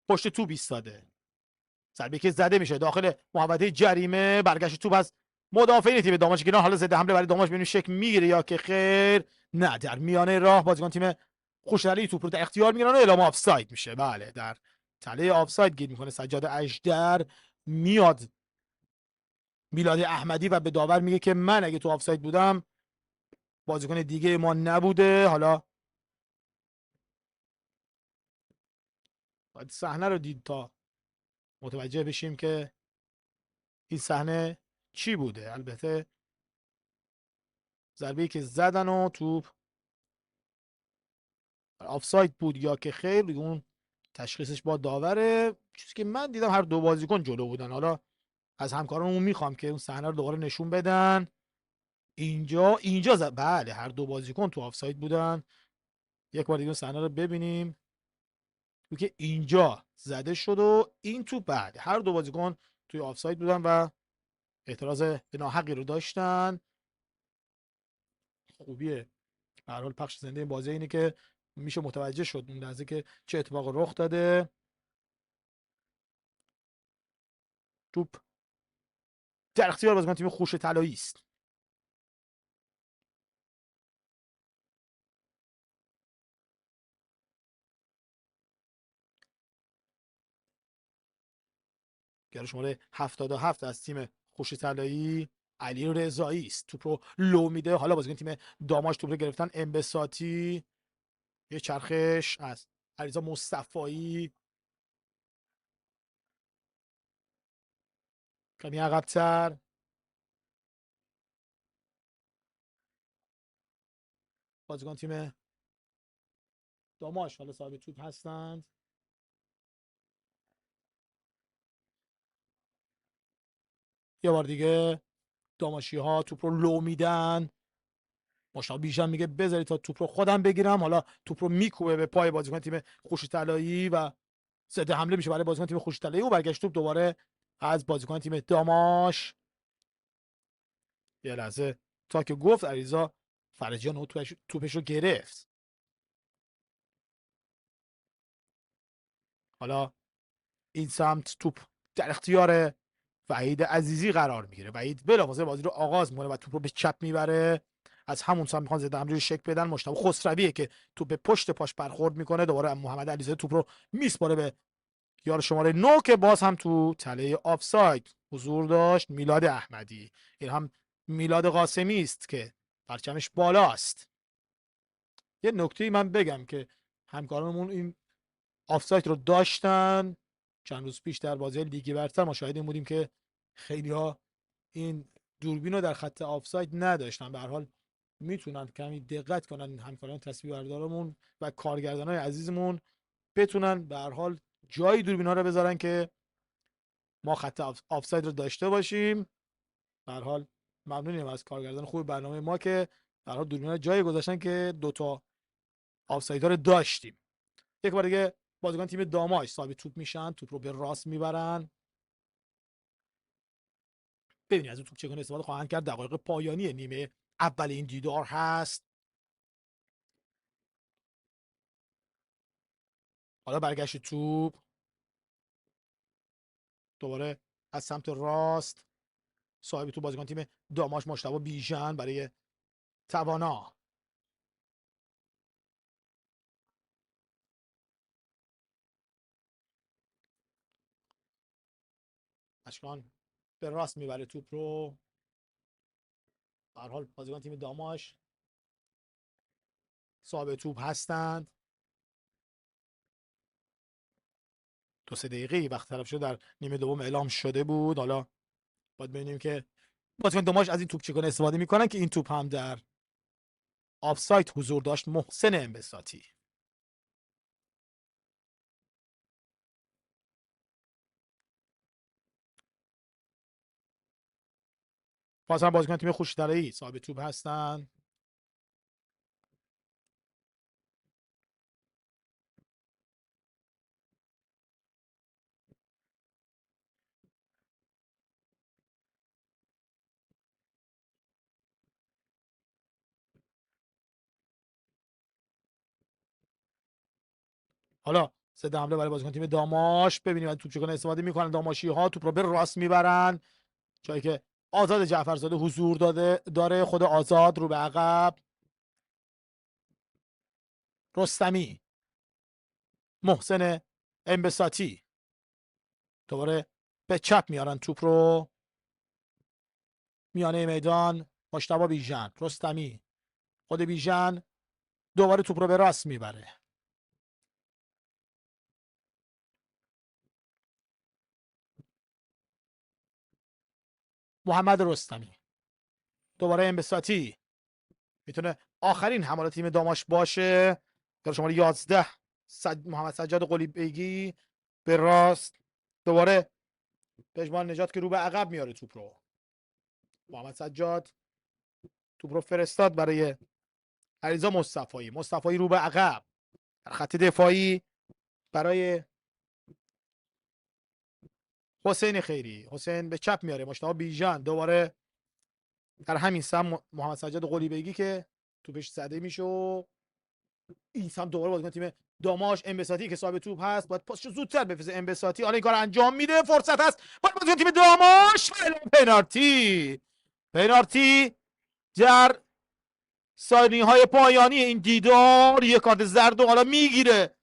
پشت توپ ایستاده. ضربه که زده میشه داخل محوطه جریمه. برگشت توپ از مدافعین تیم داماش گیران. حالا ضد حمله برای داماش ببینیم شکل میگیره یا که خیر. نه، در میانه راه بازیکن تیم خوشحالی توپ رو در اختیار میگیرن و اعلام آفساید میشه. بله، در تله آفساید گیر میکنه سجاد اژدر. میاد میلاد احمدی و به داور میگه که من اگه تو آفساید بودم بازیکن دیگه ما نبوده. حالا باید صحنه رو دید تا متوجه بشیم که این صحنه چی بوده. البته ضربه‌ای که زدن و توپ آفساید بود یا که خیر، اون تشخیصش با داوره. چیزی که من دیدم هر دو بازیکن جلو بودن. حالا از همکارانمون میخوام که اون صحنه رو دوباره نشون بدن. اینجا بله، هر دو بازیکن تو آفساید بودن. یک بار دیگه اون صحنه رو ببینیم. تو که اینجا زده شد و این تو بعد هر دو بازیکن توی آفساید بودن و اعتراض به ناحقی رو داشتن. خوبیه به هر حال پخش زنده این بازی اینه که میشه متوجه شد اون لحظه که چه اتفاقی رخ داده. توپ در اختیار بازیکن تیم خوش طلایی است. گره شماره 77 از تیم خوش طلایی علی رضایی است. توپ رو لو میده. حالا بازیکن تیم داماش توپ رو گرفتن. انبساطی یه چرخش از علیرضا مصطفایی کمی عقب‌تر. بازیکن تیم داماش حالا صاحب توپ هستند. یه بار دیگه داماشی ها توپ رو لو میدن. مشتاق بیژن میگه بذارید تا توپ رو خودم بگیرم. حالا توپ رو میکوبه به پای بازیکن تیم خوش طلایی و ضد حمله میشه برای بازیکن تیم خوش طلایی و برگشت توپ دوباره از بازیکن تیم داماش. یه لحظه تا که گفت علیرضا فرجیان اون توپش رو گرفت. حالا این سمت توپ در اختیار وحید عزیزی قرار میگیره. وحید بلافاصله بازی رو آغاز میکنه و توپ رو به چپ میبره. از همون سمت میخوان ضد حمله شک بدن. مشتاق خسرویه که توپ به پشت پاش برخورد میکنه. دوباره محمد علیزاده توپ رو میسپاره به یار شماره 9 که باز هم تو تله آفساید حضور داشت میلاد احمدی. این هم میلاد قاسمی است که پرچمش بالاست. یه نکته من بگم که همکارانمون این آفساید رو داشتن چند روز پیش در بازی لیگ برتر. ما شاهد این بودیم که خیلی‌ها این دوربین رو در خط آفساید نداشتن. به هر حال میتونن کمی دقت کنن همکاران تصویربردارمون و کارگردانای عزیزمون، بتونن به هر حال جایی دوربینا رو بذارن که ما خط آفساید رو داشته باشیم. به هر حال ممنونیم از کارگردان خوب برنامه ما که به هر حال دوربینا جایی گذاشتن که دوتا آفساید رو داشتیم. یک بار دیگه بازیکن تیم داماش صاحب توپ میشن، توپ رو به راست میبرن. ببینید از اون توپ چگونه استفاده خواهند کرد. دقایق پایانی نیمه اول این دیدار هست. حالا برگشت توپ دوباره از سمت راست، صاحب توپ بازیکن تیم داماش مجتبی بیژن برای توانا. اشکان به راست میبره توپ رو. به هر حال بازیکن تیم داماش صاحب توپ هستند. 2-3 دقیقه وقت طرف شده در نیمه دوم اعلام شده بود. حالا باید ببینیم که بازیکن داماش از این توپ چگونه استفاده میکنن که این توپ هم در آفساید حضور داشت. محسن انبساطی. باز هم بازیکن تیم خوش‌درایی صاحب توپ هستند. حالا ضد حمله برای بازیکن تیم داماش. ببینیم از توپ چگونه استفاده میکنن داماشی ها. توپ رو به راست میبرن، جایی که آزاد جعفرزاده حضور داره. خود آزاد رو به عقب. رستمی، محسن انبساطی دوباره به چپ میارن توپ رو. میانه میدان مجتبی بیژن، رستمی، خود بیژن دوباره توپ رو به راست میبره. محمد رستمی، دوباره انبساطی. میتونه آخرین حمله تیم داماش باشه. در شماره 11 محمد سجاد قلی بیگی به راست. دوباره پژمان نجات که رو به عقب میاره توپ رو. محمد سجاد توپ رو فرستاد برای علیرضا مصطفی. مصطفی رو به عقب در خط دفاعی برای حسین خیری. حسین به چپ میاره مجتبی بیژن. دوباره در همین سم محمد سجاد قلی بیگی که توپش زده میشه و این سم دوباره بازیکن تیم داماش انبساطی که صاحب توپ هست باید پاسش زودتر بفرسته. انبساطی حالا این کار انجام میده. فرصت هست باید بازیکن تیم داماش. پنالتی. پنالتی در ثانیه های پایانی این دیدار. یک کارت زرد و حالا میگیره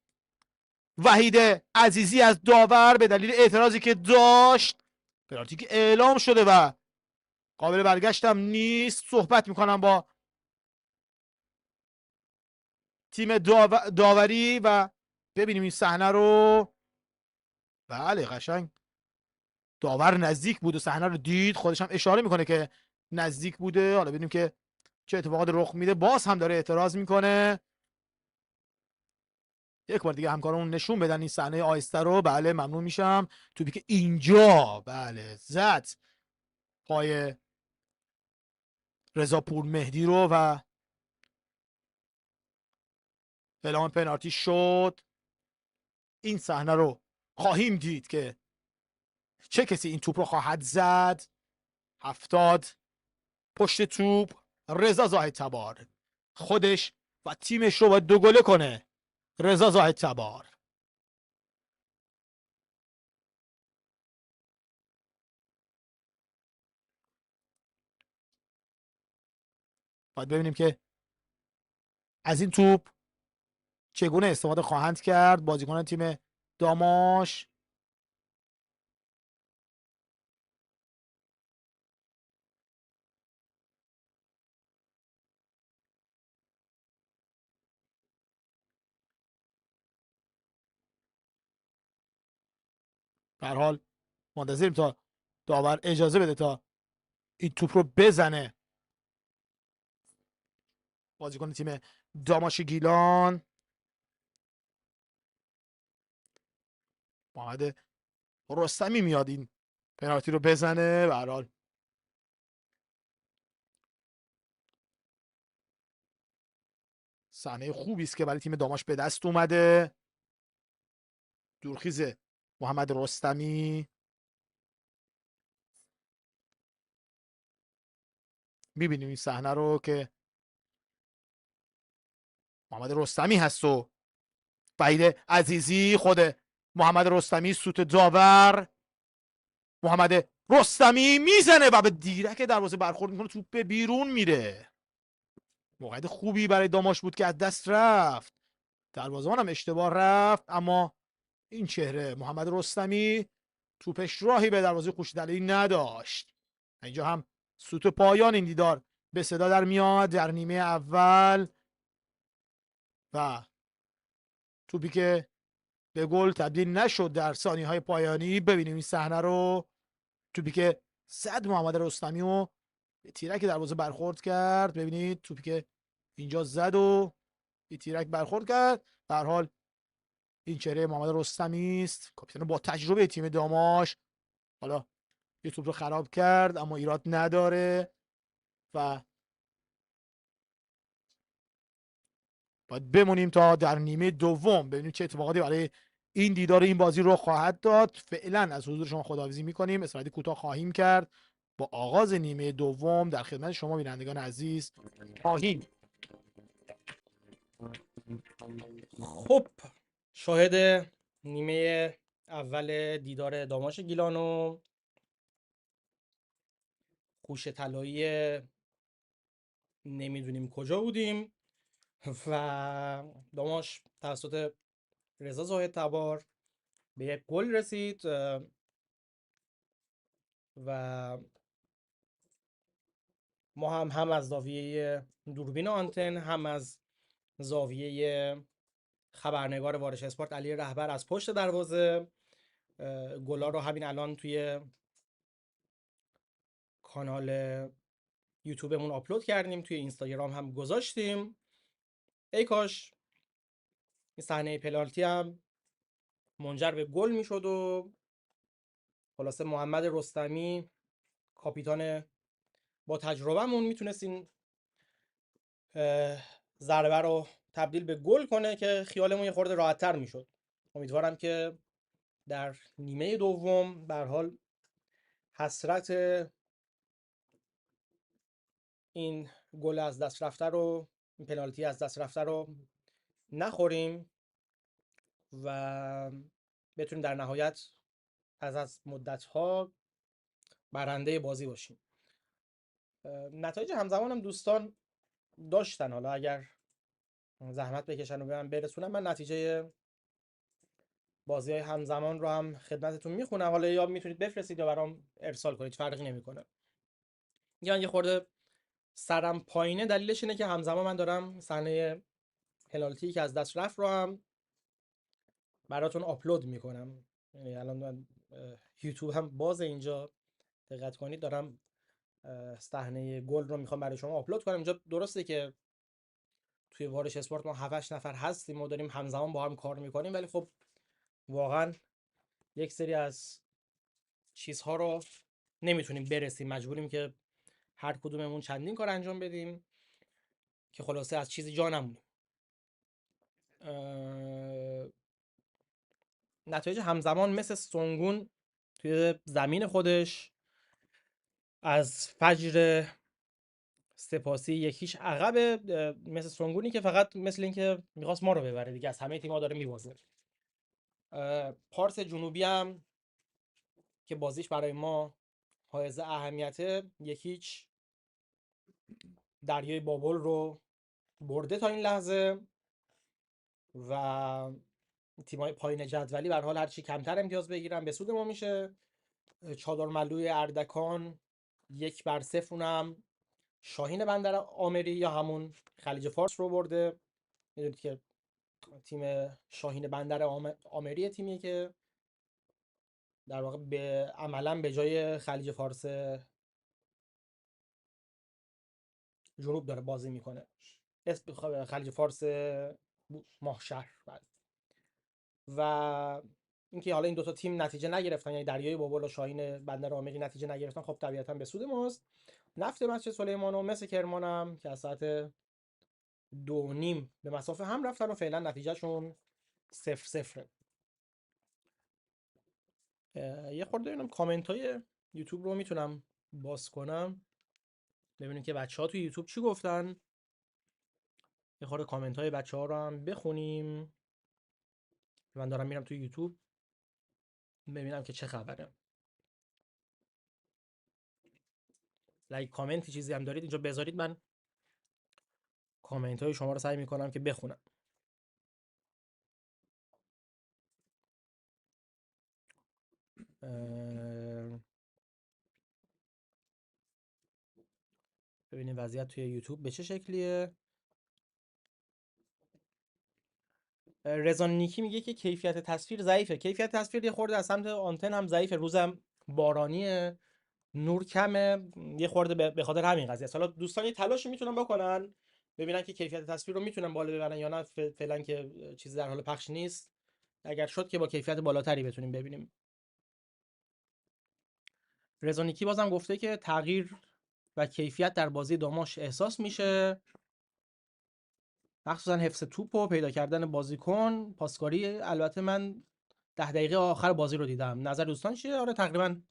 وحید عزیزی از داور به دلیل اعتراضی که داشت. پنالتی که اعلام شده و قابل برگشتم نیست. صحبت میکنم با تیم داوری و ببینیم این صحنه رو. بله قشنگ داور نزدیک بود و صحنه رو دید. خودش هم اشاره میکنه که نزدیک بوده. حالا ببینیم که چه اتفاقات رخ میده. باز هم داره اعتراض میکنه. یک بار دیگه همکارمون نشون بدن این صحنه آیسته رو. بله ممنون میشم. توپی که اینجا بله زد پای رضا پور مهدی رو و اعلام پنالتی شد. این صحنه رو خواهیم دید که چه کسی این توپ رو خواهد زد. 70 پشت توپ رضا زاهد تبار. خودش و تیمش رو باید دو گله کنه. رضا زاهد تبار. باید ببینیم که از این توپ چگونه استفاده خواهند کرد بازیکنان تیم داماش. به هر حال منتظریم تا داور اجازه بده تا این توپ رو بزنه بازیکن تیم داماش گیلان. محمد رستمی میاد این پنالتی رو بزنه. به هر حال صحنه خوبی است که برای تیم داماش به دست اومده. دورخیز محمد رستمی. میبینیم این صحنه رو که محمد رستمی هست و وحید عزیزی خود محمد رستمی سوت داور. محمد رستمی میزنه و به دیرک دروازه برخورد میکنه، توپ به بیرون میره. موقعیت خوبی برای داماش بود که از دست رفت. دروازه‌بان هم اشتباه رفت، اما این چهره محمد رستمی توپش راهی به دروازه خوشدلی نداشت. اینجا هم سوت پایان این دیدار به صدا در میاد در نیمه اول و توپی که به گل تبدیل نشد در ثانیه‌های پایانی. ببینیم این صحنه رو. توپی که زد محمد رستمی و به تیرک دروازه برخورد کرد. ببینید توپی که اینجا زد و به تیرک برخورد کرد. به هر حال این چهره محمد رستمی است، کاپیتان با تجربه تیم داماش. حالا یه توپ رو خراب کرد اما ایراد نداره و باید بمونیم تا در نیمه دوم ببینیم چه اتفاقاتی برای این دیدار این بازی رو خواهد داد. فعلا از حضور شما خداحافظی می‌کنیم. استراحت کوتاه خواهیم کرد. با آغاز نیمه دوم در خدمت شما بینندگان عزیز خواهیم. خب شاهد نیمه اول دیدار داماش گیلان و خوش طلایی نمیدونیم کجا بودیم و داماش توسط رضا زاهد تبار به یک گل رسید و ما هم از زاویه دوربین آنتن هم از زاویه خبرنگار وارش اسپورت علی رهبر از پشت دروازه گلا رو همین الان توی کانال یوتیوبمون آپلود کردیم، توی اینستاگرام هم گذاشتیم. ای کاش این صحنه پنالتی هم منجر به گل میشد و خلاصه محمد رستمی کاپیتان با تجربهمون میتونست این ضربه رو تبدیل به گل کنه که خیالمون یه خورده راحت‌تر میشد. امیدوارم که در نیمه دوم به هر حال حسرت این گل از دست رفته رو، این پنالتی از دست رفته رو نخوریم و بتونیم در نهایت از مدت‌ها برنده بازی باشیم. نتایج همزمان هم دوستان داشتن، حالا اگر زحمت بکشن و به من برسونن من نتیجه بازی های همزمان رو هم خدمتتون میخونم. حالا یا میتونید بفرستید یا برام ارسال کنید، فرقی نمیکنه. یه خورده سرم پایینه، دلیلش اینه که همزمان من دارم صحنه پنالتی که از دست رفت رو هم براتون آپلود میکنم. یعنی الان من یوتیوب هم باز، اینجا دقت کنید دارم صحنه گل رو میخوام برای شما آپلود کنم. اینجا درسته که توی وارش اسپورت ما 7 نفر هستیم، ما داریم همزمان با هم کار میکنیم، ولی خب واقعا یک سری از چیزها رو نمیتونیم برسیم، مجبوریم که هر کدوممون چندین کار انجام بدیم که خلاصه از چیزی جا نمونیم. نتایج همزمان مثل سنگون توی زمین خودش از فجر سپاسی یکیش عقبه، مثل سنگونی که فقط مثل این که میخواست ما رو ببره دیگه، از همه تیم‌ها داره میوازه. پارس جنوبی هم که بازیش برای ما حائز اهمیته، یکیچ دریای بابل رو برده تا این لحظه و تیم‌های پایین جدولی به هر حال هرچی کمتر امتیاز بگیرن به سود ما میشه. چادرملوی اردکان 1-0 اونم شاهین بندر آمری یا همون خلیج فارس رو برده. میدونید که تیم شاهین بندر آمری تیمیه که در واقع عملا به جای خلیج فارس جنوب داره بازی میکنه. اسم خلیج فارس ماهشهر. و اینکه حالا این دوتا تیم نتیجه نگرفتن، یعنی دریای بابل و شاهین بندر عامری نتیجه نگرفتن، خب طبیعتا به سود ماست. نفت مسجد سلیمان و مس کرمان هم که از ساعت 2:30 به مسافه هم رفتن و فعلا نتیجهشون 0-0. یه خورده ببینم کامنت های یوتیوب رو میتونم باز کنم ببینیم که بچه ها توی یوتیوب چی گفتن. یه خورده کامنت های بچه ها رو هم بخونیم. من دارم میرم توی یوتیوب ببینم که چه خبره. لایک کامنتی چیزی هم دارید اینجا بذارید، من کامنت های شما رو سعی میکنم که بخونم. ببینیم وضعیت توی یوتیوب به چه شکلیه. رضا نیکی میگه که کیفیت تصویر ضعیفه. کیفیت تصویر یه خورده از سمت آنتن هم ضعیفه، روزم بارانیه، نور کمه، یه خورده به خاطر همین قضیه است. حالا دوستان یه تلاشی میتونن بکنن ببینن که کیفیت تصویر رو میتونن بالا ببرن یا نه. فعلا که چیزی در حال پخش نیست، اگر شد که با کیفیت بالاتری بتونیم ببینیم. رضا نیکی بازم گفته که تغییر و کیفیت در بازی داماش احساس میشه، مخصوصا حفظ توپ و پیدا کردن بازیکن، پاسکاری. البته من 10 دقیقه آخر بازی رو دیدم. نظر دوستان چیه؟ آره تقریبا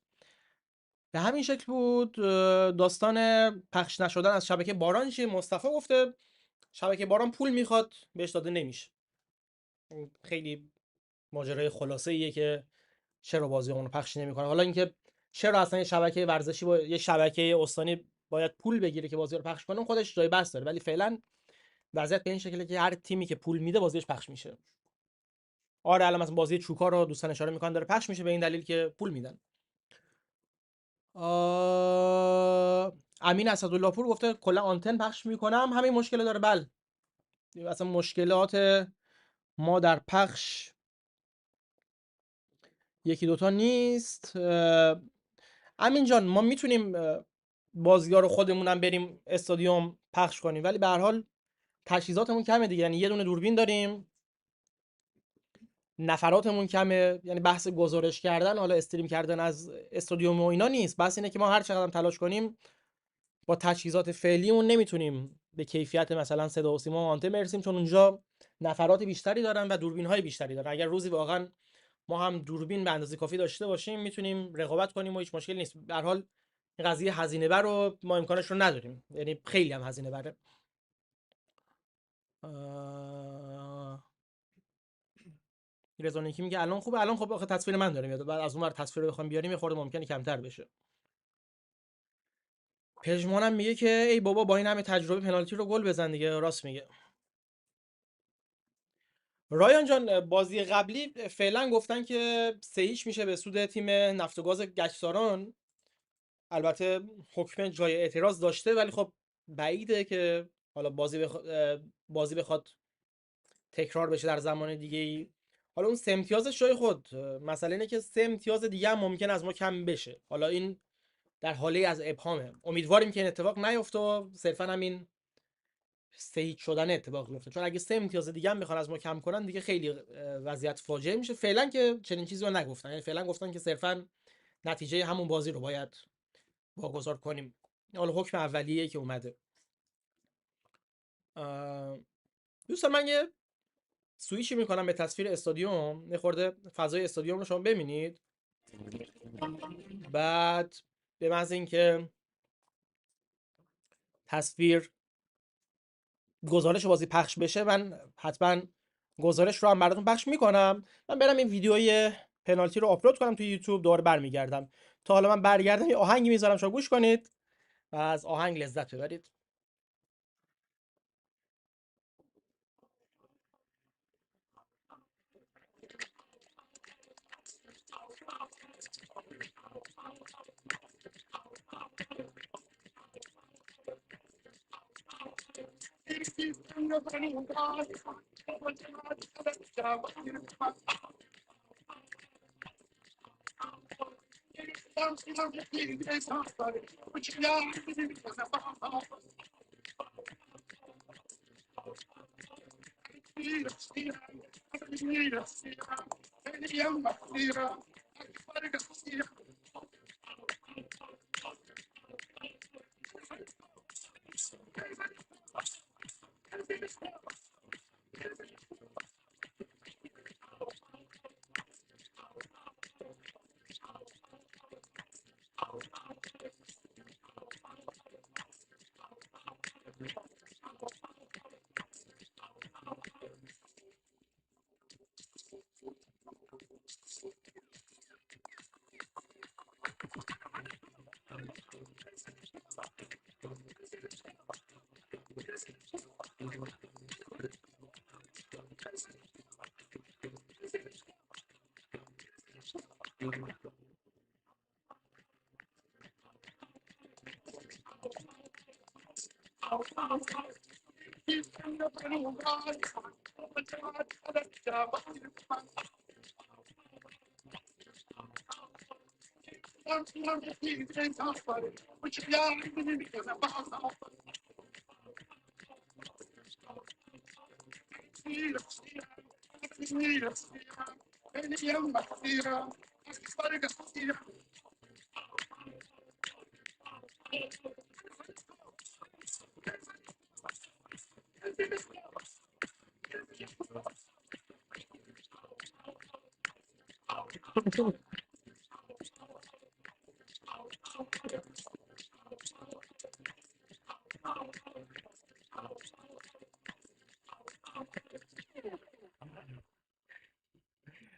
به همین شکل بود. داستان پخش نشدن از شبکه باران چیه؟ مصطفی گفته شبکه باران پول میخواد بهش داده نمیشه. خیلی ماجرای خلاصه ایه که چرا بازی اون رو پخش نمیکنه. حالا اینکه چرا اصلا یه شبکه ورزشی با یه شبکه استانی باید پول بگیره که بازی رو پخش کنه، خودش جای بحث داره، ولی فعلا وضعیت به این شکله که هر تیمی که پول میده بازیش پخش میشه. آره الان مثلا بازی چوکا رو دوستان اشاره میکنن داره پخش میشه به این دلیل که پول میدن. امین اسدالله پور گفته کلا آنتن پخش میکنم همین مشکل داره. بله اصلا مشکلات ما در پخش یکی دوتا نیست. امین جان ما میتونیم بازی‌ها رو خودمونم بریم استادیوم پخش کنیم، ولی به هر حال تجهیزاتمون کمه دیگه. یعنی یه دونه دوربین داریم، نفراتمون کمه، یعنی بحث گزارش کردن حالا استریم کردن از استادیوم و اینا نیست. بحث اینه که ما هر چقدر تلاش کنیم با تجهیزات فعلیمون نمیتونیم به کیفیت مثلا صدا و سیما و آنتن برسیم، چون اونجا نفرات بیشتری دارن و دوربین‌های بیشتری دارن. اگر روزی واقعا ما هم دوربین به اندازه کافی داشته باشیم میتونیم رقابت کنیم و هیچ مشکلی نیست. به هر حال این قضیه هزینه بر رو ما امکانش رو نداریم، یعنی خیلی هم هزینه بره. رضا نیکی میگه الان خوبه. الان خب آخه تصویر من داره میاد، بعد از اون ور تصویر رو بخوام بیاریم یه خورده ممکنه کمتر بشه. پژمانم میگه که ای بابا با این همه تجربه پنالتی رو گل بزن دیگه. راست میگه. رایان جان بازی قبلی فعلا گفتن که 3-0 میشه به سود تیم نفت و گاز گچساران. البته حکم جای اعتراض داشته ولی خب بعیده که حالا بازی بخواد تکرار بشه در زمان دیگه ای. حالا اون 3 امتیازش جای خود، مسئله اینه که 3 امتیاز دیگه هم ممکن از ما کم بشه. حالا این در حاله از ابهامه، امیدواریم که این اتفاق نیفته و صرفا همین 3-0 شدن اتفاق بیفته، چون اگه 3 امتیاز دیگه هم بخوان از ما کم کنن دیگه خیلی وضعیت فاجعه میشه. فعلا که چنین چیزی رو نگفتن، یعنی فعلا گفتن که صرفا نتیجه همون بازی رو باید واگذار کنیم. حالا حکم اولیه که اومده. دوستان من یه سویچی میکنم به تصویر استادیوم، یه خورده فضای استادیوم رو شما ببینید. بعد به محض اینکه تصویر گزارش بازی پخش بشه من حتما گزارش رو هم براتون پخش میکنم. من برم این ویدیوی پنالتی رو آپلود کنم توی یوتیوب، دوباره برمیگردم. تا حالا من برگردم یه آهنگی میذارم شما گوش کنید و از آهنگ لذت ببرید.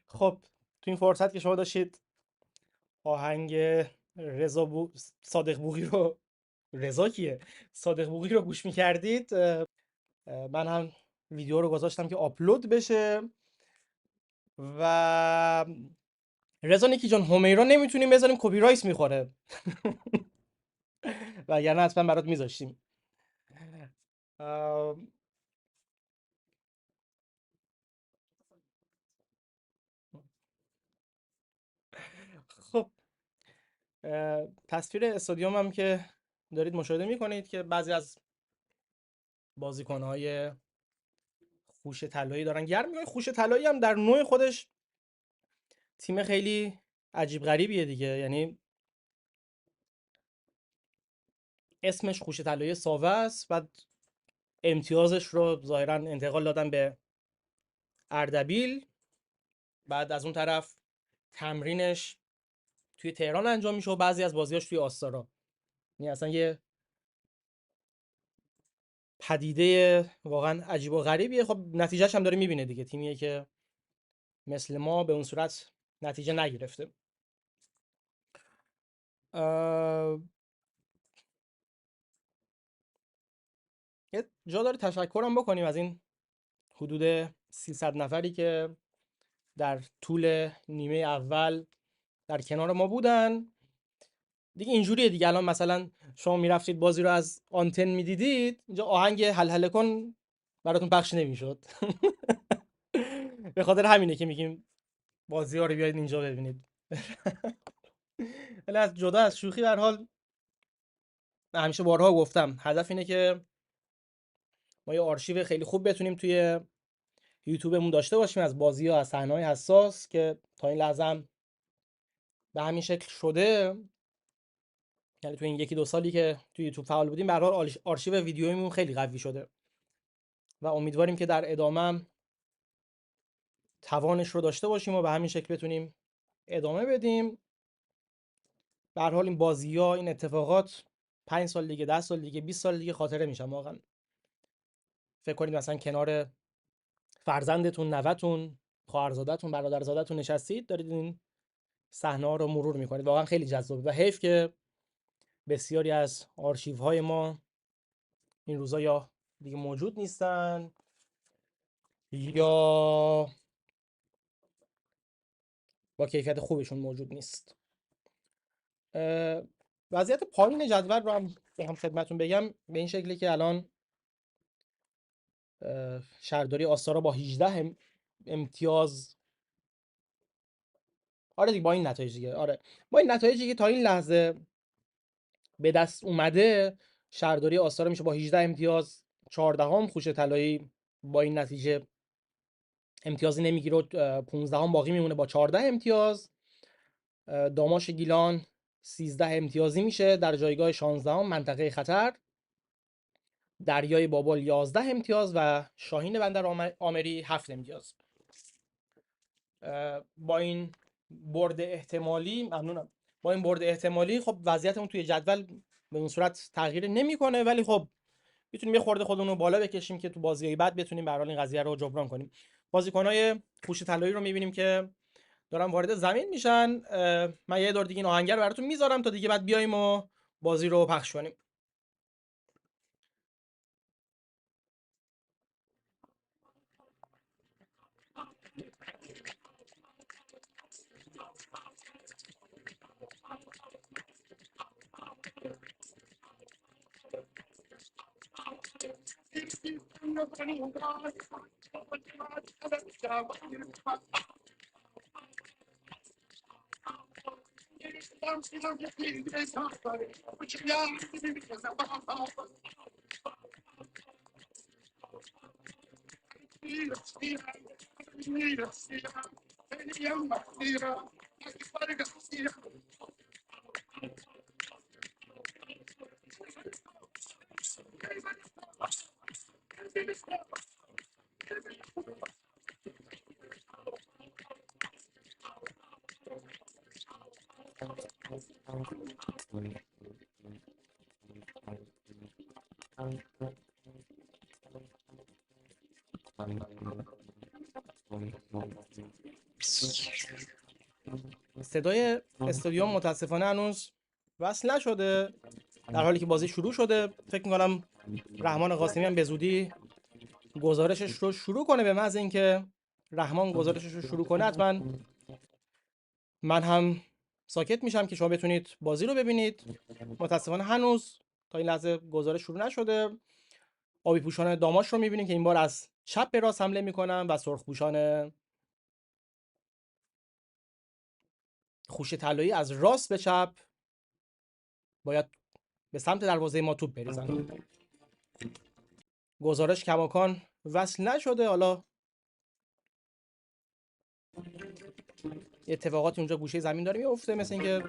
خب تو این فرصت که شما داشتید آهنگ صادق بوقی رو رضا کیه؟ صادق بوقی رو گوش می‌کردید، من هم ویدیو رو گذاشتم که آپلود بشه و رضا نیکی جان همیرا نمیتونیم بذاریم کپی رایت میخوره وگرنه حتما برات میذاشتیم. خب تصویر استادیوم هم که دارید مشاهده میکنید که بعضی از بازیکنهای خوش طلایی دارن گرم میکنن. خوش طلایی هم در نوع خودش تیم خیلی عجیب غریبیه دیگه، یعنی اسمش خوش طلایی ساوه است و امتیازش رو ظاهرا انتقال دادن به اردبیل، بعد از اون طرف تمرینش توی تهران انجام میشه و بعضی از بازیاش توی آستارا. یعنی اصلا یه پدیده واقعا عجیب و غریبیه. خب نتیجهش هم داره میبینه دیگه، تیمیه که مثل ما به اون صورت نتیجه نگرفته. یه جا داره تشکرم بکنیم از این حدود 300 نفری که در طول نیمه اول در کنار ما بودن. دیگه اینجوریه دیگه، الان مثلا شما میرفتید بازی رو از آنتن میدیدید، اینجا آهنگ هل کن براتون پخش نمیشد. به خاطر همینه که میگیم بازی ها رو بیاید اینجا ببینید. ولی از جدا از شوخی، به هر حال من همیشه بارها گفتم هدف اینه که ما یه آرشیو خیلی خوب بتونیم توی یوتیوبمون داشته باشیم از بازی ها، از صحنه‌های حساس که تا این لحظه هم به همین شکل شده. یعنی تو این یکی دو سالی که توی یوتیوب فعال بودیم به هر حال آرشیو ویدیویمون خیلی قوی شده و امیدواریم که در ادامه هم توانش رو داشته باشیم و به همین شکل بتونیم ادامه بدیم. به هر حال این بازی‌ها، این اتفاقات 5 سال دیگه، 10 سال دیگه، 20 سال دیگه خاطره میشن واقعا. فکر کنید مثلا کنار فرزندتون، نوه‌تون، خواهرزاده‌تون، برادرزاده‌تون نشستید دارید این صحنه‌ها رو مرور می‌کنید. واقعا خیلی جذابه و حیف که بسیاری از آرشیوهای ما این روزا یا دیگه موجود نیستن یا با کیفیت خوبشون موجود نیست. وضعیت پایین جدول رو هم بخوام خدمتتون بگم به این شکلی که الان شهرداری آستارا با 18 امتیاز آره دیگه با این نتایج دیگه. آره با این نتایجی که تا این لحظه به دست اومده، شهرداری آستارا میشه با 18 امتیاز 14ام، خوشه طلایی با این نتیجه امتیازی نمیگیره و 15ام باقی میمونه با 14 امتیاز. داماش گیلان 13 امتیازی میشه در جایگاه 16ام منطقه خطر. دریای بابل 11 امتیاز و شاهین بندر آمری 7 امتیاز. با این برد احتمالی، ممنونم، با این برد احتمالی خب وضعیتمون توی جدول به اون صورت تغییر نمیکنه، ولی خب میتونیم یه خورده خودمون رو بالا بکشیم که تو بازی‌های بعد بتونیم به هر حال این قضیه رو جبران کنیم. بازیکن‌های هوش طلایی رو می‌بینیم که دارن وارد زمین میشن. من یه دور دیگه این آهنگر براتون میذارم تا دیگه بعد بیایم و بازی رو پخش کنیم. صدای استادیوم متاسفانه هنوز وصل نشده، در حالی که بازی شروع شده. فکر می‌کنم رحمان قاسمی هم به زودی گزارشش رو شروع کنه. به محض اینکه رحمان گزارشش رو شروع کنه حتما من هم ساکت میشم که شما بتونید بازی رو ببینید. متاسفانه هنوز تا این لحظه گزارش شروع نشده. آبی پوشان داماش رو میبینیم که این بار از چپ به راست حمله میکنن و سرخ پوشان خوش طلایی از راست به چپ باید به سمت دروازه ما توپ بریزن. گزارش کماکان وصل نشده. حالا اتفاقات اونجا گوشه زمین داره میفته، مثل اینکه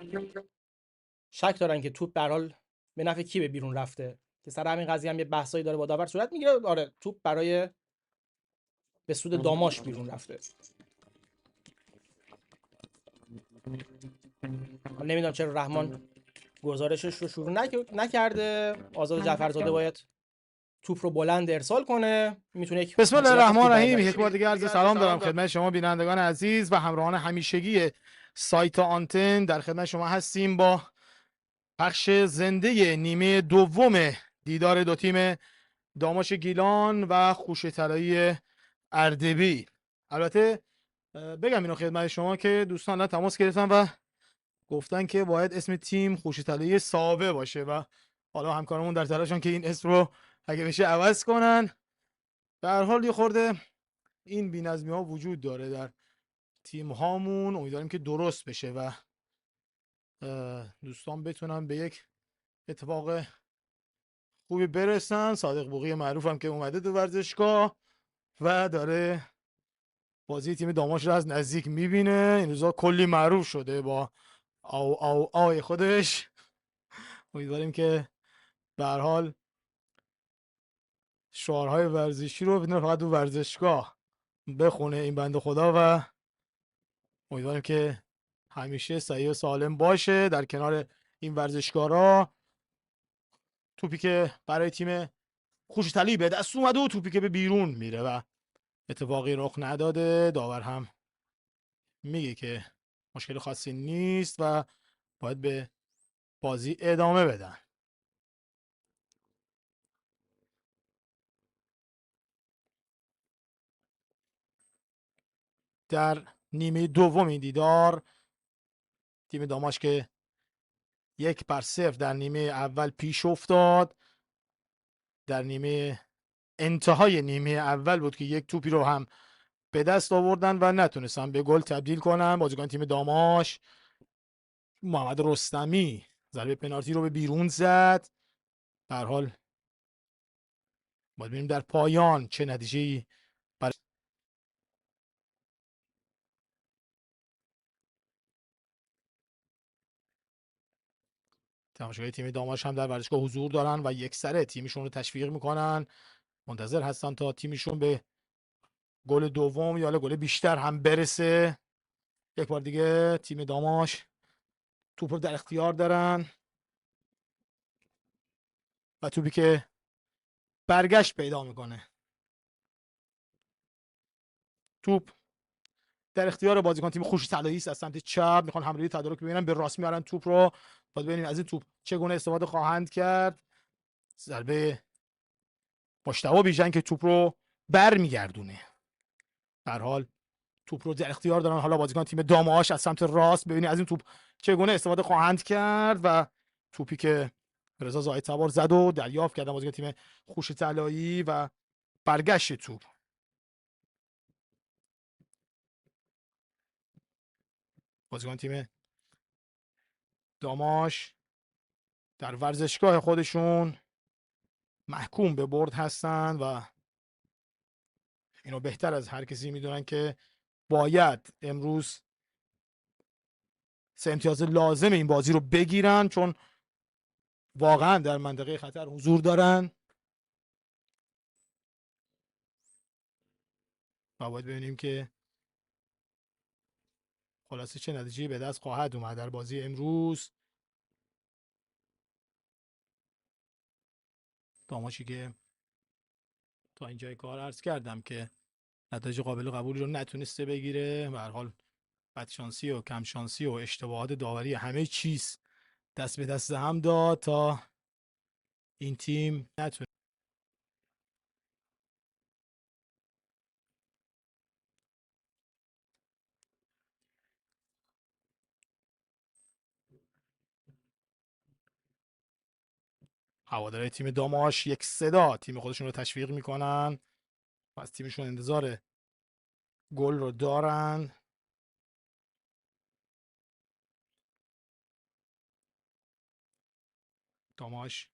شک دارن که توپ به هر حال به نفع کی به بیرون رفته، که سر همین قضیه هم یه بحثایی داره با داور صورت میگیره. آره توپ برای به سود داماش بیرون رفته. نمیدونم چرا رحمان گزارشش رو شروع نکرده. آزاد جعفرزاده باید توپ رو بلند ارسال کنه. میتونه یک بسم الله موقعیت الرحمن خوب الرحیم. برای یک بار دیگه عرض سلام دارم خدمت شما بینندگان عزیز و همراهان همیشگی سایت آنتن. در خدمت شما هستیم با پخش زنده نیمه دوم دیدار دو تیم داماش گیلان و خوشه طلایی اردبیل. البته بگم اینو خدمت شما که دوستان الان تماس گرفتن و گفتن که باید اسم تیم خوشه طلایی ساوه باشه و حالا همکارمون در تلاشن که این اسم رو اگه بشه عوض کنن. به هر حال یه خورده این بی‌نظمی ها وجود داره در تیم هامون. امیدواریم که درست بشه و دوستان بتونن به یک اتفاق خوبی برسن. صادق بوقی معروفم که اومده تو ورزشگاه و داره بازی تیم داماش رو از نزدیک میبینه. این روزا کلی معروف شده با آو آو آی خودش. امیدواریم که به هر حال شعارهای ورزشی رو بدون فقط تو ورزشگاه بخونه این بنده خدا و امیدواریم که همیشه صحیح و سالم باشه در کنار این ورزشکارا. توپی که برای تیم خوش طلایی به دست اومده و توپی که به بیرون میره و اتفاقی رخ نداده. داور هم میگه که مشکل خاصی نیست و باید به بازی ادامه بدن. در نیمه دوم این دیدار تیم داماش که 1-0 در نیمه اول پیش افتاد. در نیمه انتهای نیمه اول بود که یک توپی رو هم به دست آوردن و نتونستن به گل تبدیل کنن. بازیکن تیم داماش محمد رستمی ضربه پنالتی رو به بیرون زد. به هر حال باید ببینیم در پایان چه نتیجه‌ای برای تماشاگرای تیم داماش هم در ورزشگاه حضور دارن و یکسره تیمشون رو تشویق میکنن، منتظر هستن تا تیمشون به گل دوم یا گل بیشتر هم برسه. یک بار دیگه تیم داماش توپ رو در اختیار دارن و توپی که برگشت پیدا میکنه. توپ در اختیار بازیکن تیم خورشید طلایی است. از سمت چپ میخوان حمله تدارک ببینن، به راست میارن توپ رو. باید ببینیم از این توپ چگونه استفاده خواهند کرد. ضربه مجتبی بیژن که توپ رو برمیگردونه. به هر حال توپ رو در اختیار دارن حالا بازیکن تیم داماش. از سمت راست ببینید از این توپ چگونه استفاده خواهند کرد و توپی که رضا زاهد سوار زد و دریافت کردن بازیکن تیم خورشید طلایی و برگشت توپ. بازیکن تیم داماش در ورزشگاه خودشون محکوم به برد هستن و اینو بهتر از هر کسی میدونن که باید امروز 3 امتیاز لازم این بازی رو بگیرن، چون واقعا در منطقه خطر حضور دارن و باید ببینیم که خلاصه چه نتیجه‌ای به دست خواهد اومد در بازی امروز. داماشی که تا اینجای کار عرض کردم که نتایج قابل قبولی رو نتونسته بگیره. به هر حال بدشانسی و کم شانسی و اشتباهات داوری همه چیز دست به دست هم داد تا این تیم نتونه. هوادارهای تیم داماش یک صدا تیم خودشون رو تشویق میکنن و از تیمشون انتظار گل رو دارن. داماش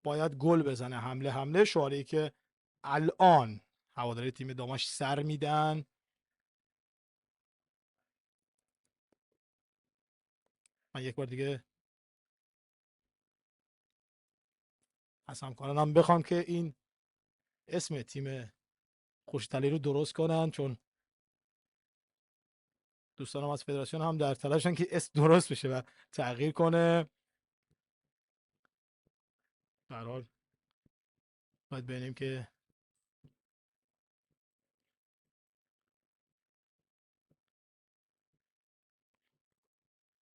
باید گل بزنه. حمله شعاری که الان هواداری تیم داماش سر میدن. من یک بار دیگه از همکارانم بخوام که این اسم تیم خوشتلی رو درست کنن، چون دوستانم از فدراسیون هم در تلاشن که اسم درست بشه و تغییر کنه. به هر حال باید ببینیم که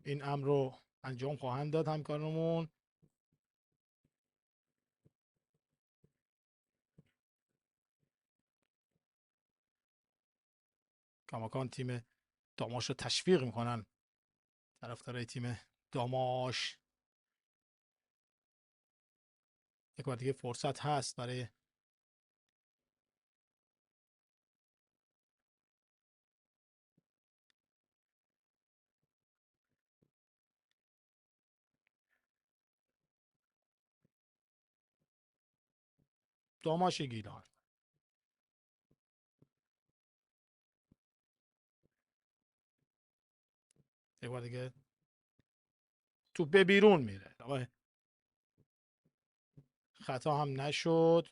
این امر رو انجام خواهند داد همکارمون. کماکان تیم داماش رو تشویق میکنن طرفدارای تیم داماش. یک بار دیگه فرصت هست برای داماش گیلان. یک بار دیگه توپ به بیرون میره، خطا هم نشد.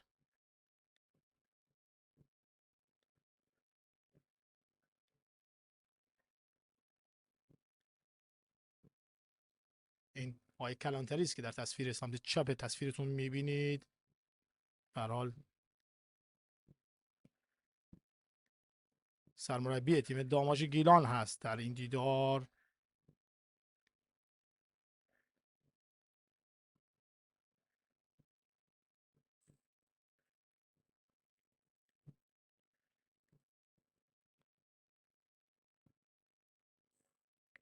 این آقای کلانتری است که در تصویر سمت چپ تصویرتون میبینید. به هر حال سرمربی تیم داماش گیلان هست در این دیدار.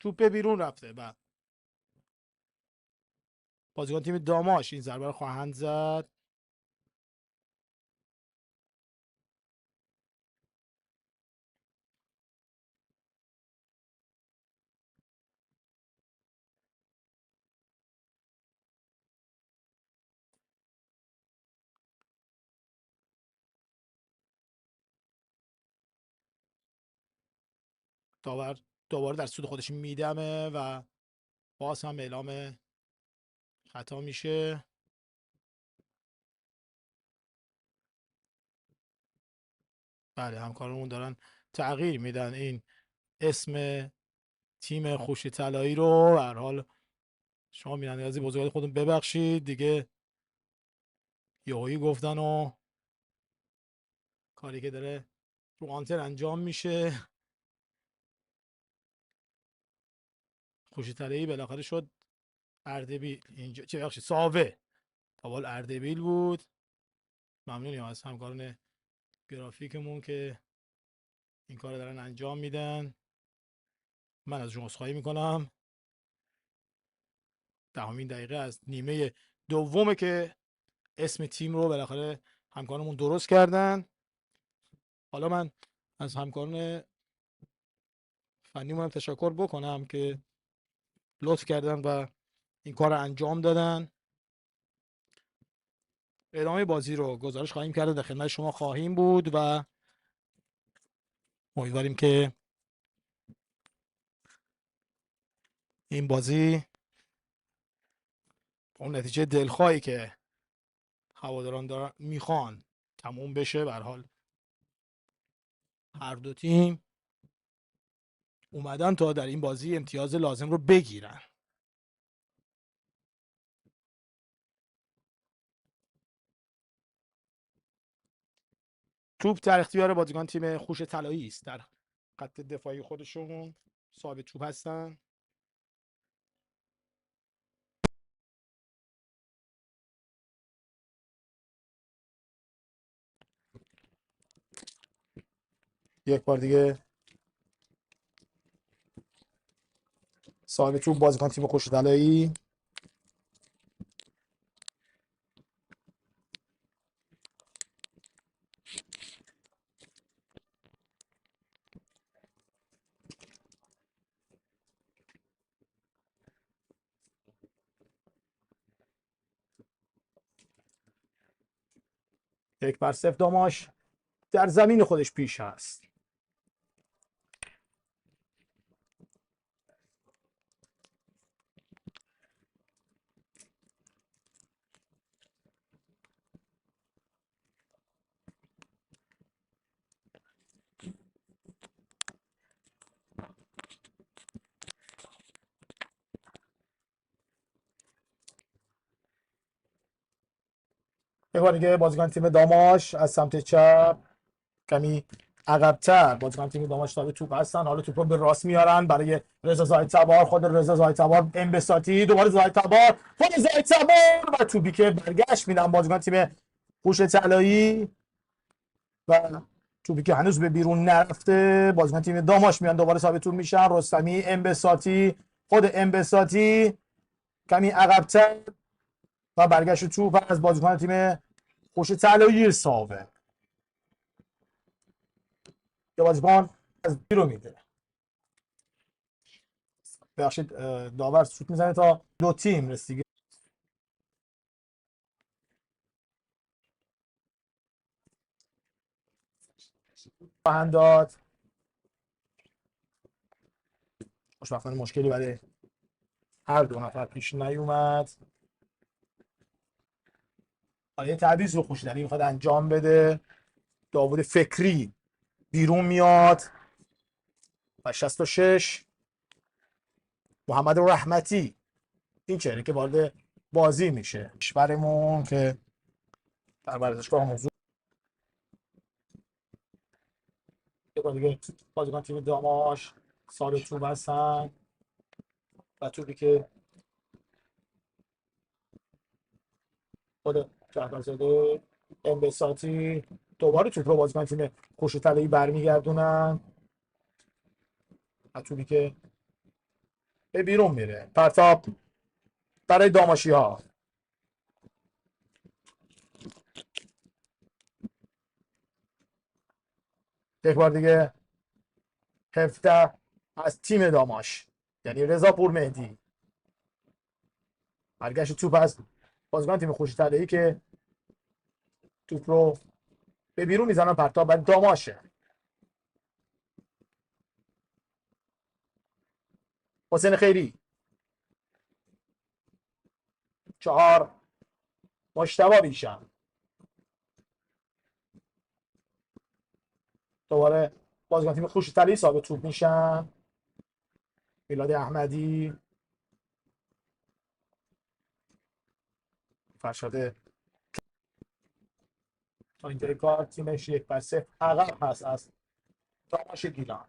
توپ به بیرون رفته و بازیکن تیم داماش این ضربه رو خواهند زد. داور دوباره در سود خودش میدمه و باز هم اعلام خطا میشه. بله همکارمون دارن تغییر میدن این اسم تیم خوش طلایی رو. به هر حال شما بینندگان بزرگوار خودتون ببخشید دیگه، یهویی گفتن و کاری که داره رو آنتن انجام میشه. خوش طلایی بالاخره شد اردبیل. اینجا چه بخشی ساوه، تا اردبیل بود. ممنونیم از همکاران گرافیکمون که این کار دارن انجام میدن. من از شما عذرخواهی میکنم. دهمین دقیقه از نیمه دومه که اسم تیم رو بالاخره همکارمون درست کردن. حالا من از همکاران فنیمون تشکر بکنم که لطف کردن و این کار رو انجام دادن. ادامه بازی رو گزارش خواهیم کرد، در خدمت شما خواهیم بود و امیدواریم که این بازی اون نتیجه دلخواهی که هواداران دارن میخوان تموم بشه. به هر حال هر دو تیم اومدن تا در این بازی امتیاز لازم رو بگیرن. توپ در اختیار بازیکن تیم خوش طلایی است. در خط دفاعی خودشون صاحب توپ هستن. یک بار دیگه صاحب توپ بازیکن تیم خوش طلایی. یک بر صفر داماش در زمین خودش پیش هست. یک بار دیگه بازیکن تیم داماش از سمت چپ کمی عقب‌تر بازیکن تیم داماش صاحب توپ هستن. حالا توپ رو به راست میارن برای رضا زاهدتبار. خود رضا زاهدتبار انبساطی، دوباره زاهدتبار، خود زاهدتبار و توپی که برگشت میدن بازیکن تیم خوش طلایی و توپی که هنوز به بیرون نرفته. بازیکن تیم داماش میان دوباره صاحب توپ میشن. رستمی، انبساطی، خود انبساطی کمی عقب‌تر و برگشت توپ از بازیکن تیم خوش طلایی ساوه. یا بازیکن از بیرون میده. ببخشید داور سوت میزنه تا دو تیم رسیدگی خواهند داد. خوشبختانه مشکلی برای هر دو نفر پیش نیومد. یه تعویض رو خوشدلی میخواد انجام بده. داوود فکری بیرون میاد و 66 محمد رحمتی این چهره که وارد بازی میشه. کشورمون که در ورزشگاه حضور دیگه بازیکن تیم داماش سال توپ هستن و توپی که خود جعفرزاده انبساطی دوباره توپ رو بازیکن تیم خوش طلایی برمیگردونن و توپی که به بیرون میره. پرتاب برای داماشی ها. یک بار دیگه 17 از تیم داماش یعنی رضا پورمهدی. برگشت توپ از بازیکن تیم خوش طلایی که توپ رو به بیرون میزنن. پرتاب برای داماشه. حسین خیری. 4 مجتبی بیژن. دوباره بازیکن تیم خوشتری ثابت توپ میشن. میلاد احمدی، فرشاد. تا اینجای کار تیمش 1-0 عقب هست از داماش گیلان.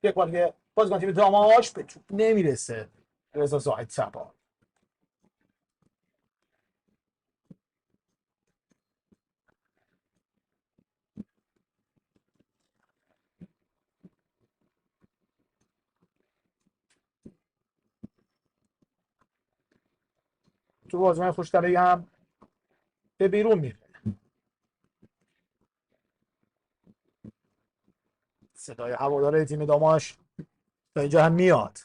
یک بار دیگه بازیکن تیم داماش به توپ نمیرسه. رضا زاهد صبا. تو بازیکن خوشتری هم به بیرون میره. صدای هوادار تیم داماش تا اینجا هم میاد.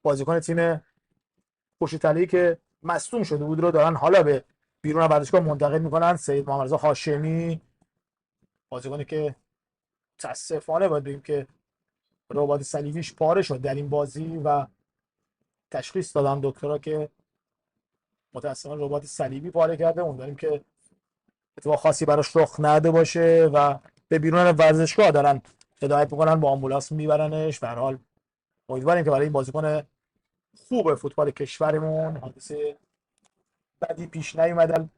بازیکن تیم خوشتری که مصدوم شده بود رو دارن حالا به بیرون ورزشگاه منتقل میکنن. سید محمد رضا هاشمی، بازیکنی که متاسفانه باید بگیم که رباط صلیبیش پاره شد در این بازی و تشخیص دادن دکترها که متاسفانه رباط صلیبی پاره کرده. امیدواریم که اتفاق خاصی براش رخ نده باشه و به بیرون ورزشگاه دارن هدایت میکنن، با آمبولانس میبرنش. به هر حال امیدواریم که برای این بازیکن خوب فوتبال کشورمون حادثه بدی پیش نیومد.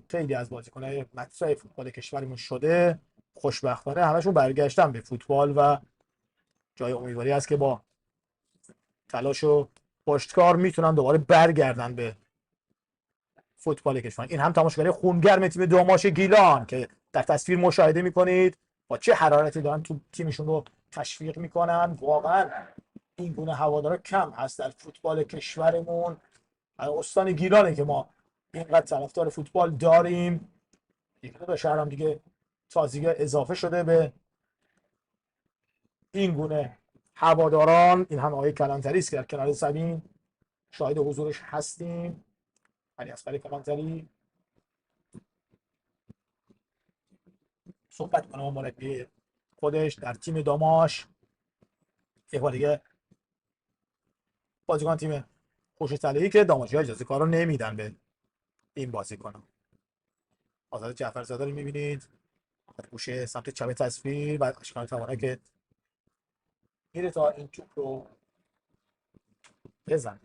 خیلی از بازیکن‌های مطرح فوتبال کشورمون شده، خوشبختانه همشون برگشتن به فوتبال و جای امیدواری است که با تلاش و پشتکار میتونن دوباره برگردن به فوتبال کشور. این هم تماشاگری خونگرم تیم داماش گیلان که در تصویر مشاهده میکنید با چه حرارتی دارن تو تیمشون رو تشویق میکنن. واقعا این گونه هوادارا کم هست در فوتبال کشورمون. استان گیلانه که ما اینقدر طرفدار فوتبال داریم. یک دو شهر هم دیگه تازگی اضافه شده به این گونه هواداران. این هم آقای کلانتری است که در کنار زمین شاهد حضورش هستیم. علی اصغر کلانتری صحبت کنه با مربی خودش در تیم داماش. یک بار دیگه بازیکن تیم خوش‌طلایی که داماشی‌ها اجازه کار رو نمیدن به این بازیکن. آزاد جعفرزاده رو می‌بینید گوشه سمت چپ تصویر و اشکان توانه که میره تا این توپ رو بزنه.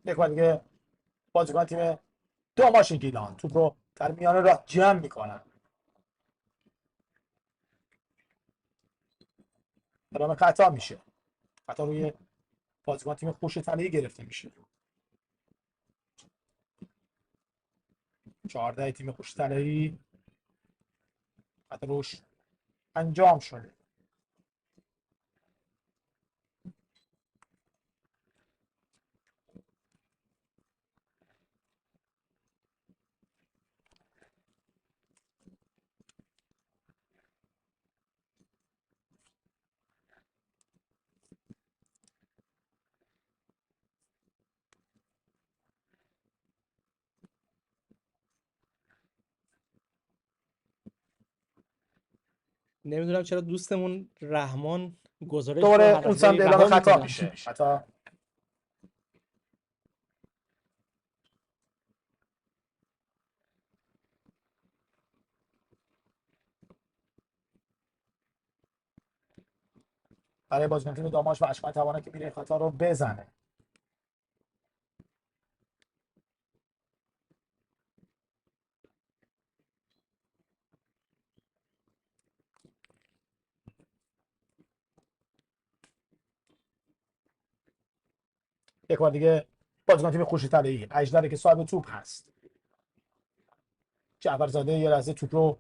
یک بار دیگه بازیکن تیم داماش گیلان توپ رو در میان راه جمع میکنن. ادامه خطا میشه. خطا روی بازیکن تیم خوش‌طلایی گرفته میشه. 14 تیم خوش‌طلایی خطا روش انجام شده. نمیدونم چرا دوستمون رحمان گزارش رو دوباره هر اون لحظه سمت اعلام رها خطا میکنه. میشه. خطا برای بازیکن تیم داماش و اشکان توانه که میره خطا رو بزنه. یک بار دیگه بازیکن تیم خورشید طلایی اژدری که صاحب توپ هست. جعفرزاده یه لحظه توپ رو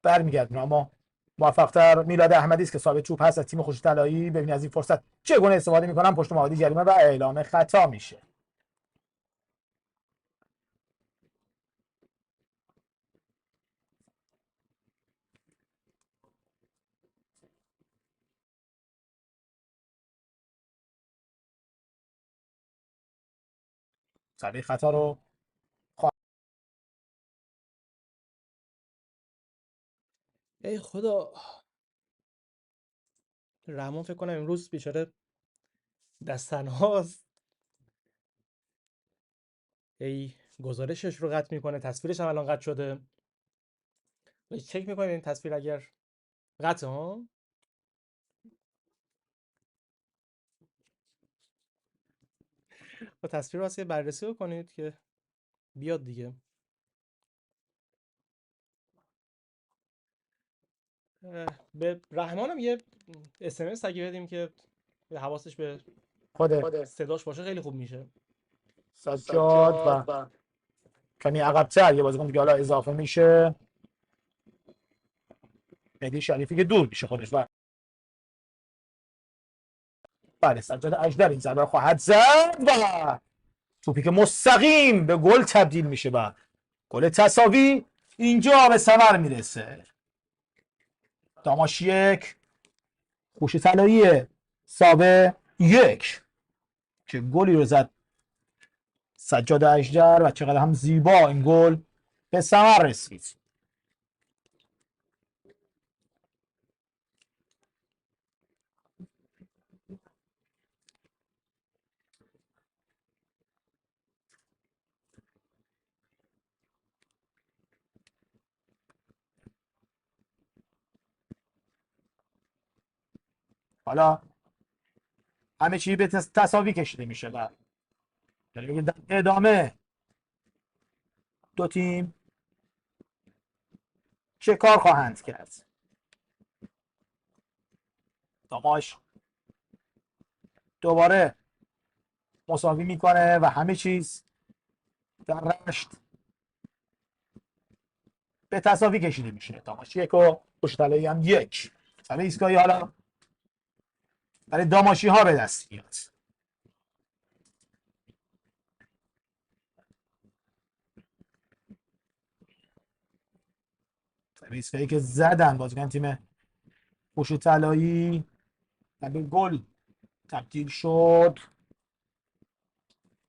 برمیگردونه، اما موفق‌تر میلاد احمدی است که صاحب توپ هست از تیم خورشید طلایی. ببین از این فرصت چگونه استفاده میکنن، پشت محوطه جریمه و اعلام خطا میشه. ضربه خطا رو ای خدا، رحمان فکر کنم امروز بیچاره دست تنهاست. ای گزارشش رو قطع میکنه، تصویرش هم الان قطع شده. چک میکنیم این تصویر اگر قطعه ها با تصویر واسه بررسی بکنید که بیاد دیگه. به رحمانم یه SMS اگه بدیم که حواسش به خود صداش باشه خیلی خوب میشه. سجاد و کمی عقب‌تر یه بازیکن دیگه حالا اضافه میشه، مهدی شریفی که دور میشه خودش. و بله سجاد اژدر این ضربه خواهد زد و توپی که مستقیم به گل تبدیل میشه و گل تساوی اینجا به ثمر میرسه. داماش 1 خورشید طلایی ساوه 1 که گلی رو زد سجاد اژدر و چقدر هم زیبا این گل به ثمر رسید. حالا همه چی به تساوی کشیده میشه و یعنی در ادامه دو تیم چه کار خواهند کرد. داماش دوباره مساوی میکنه و همه چیز در رشت به تساوی کشیده میشه. داماش 1 و خورشید طلایی هم 1. سر ایستگاهی حالا برای داماشی ها به دست میاد. سر ایستگاهی که زدن بازیکن تیم خورشید طلایی و به گل تبدیل شد.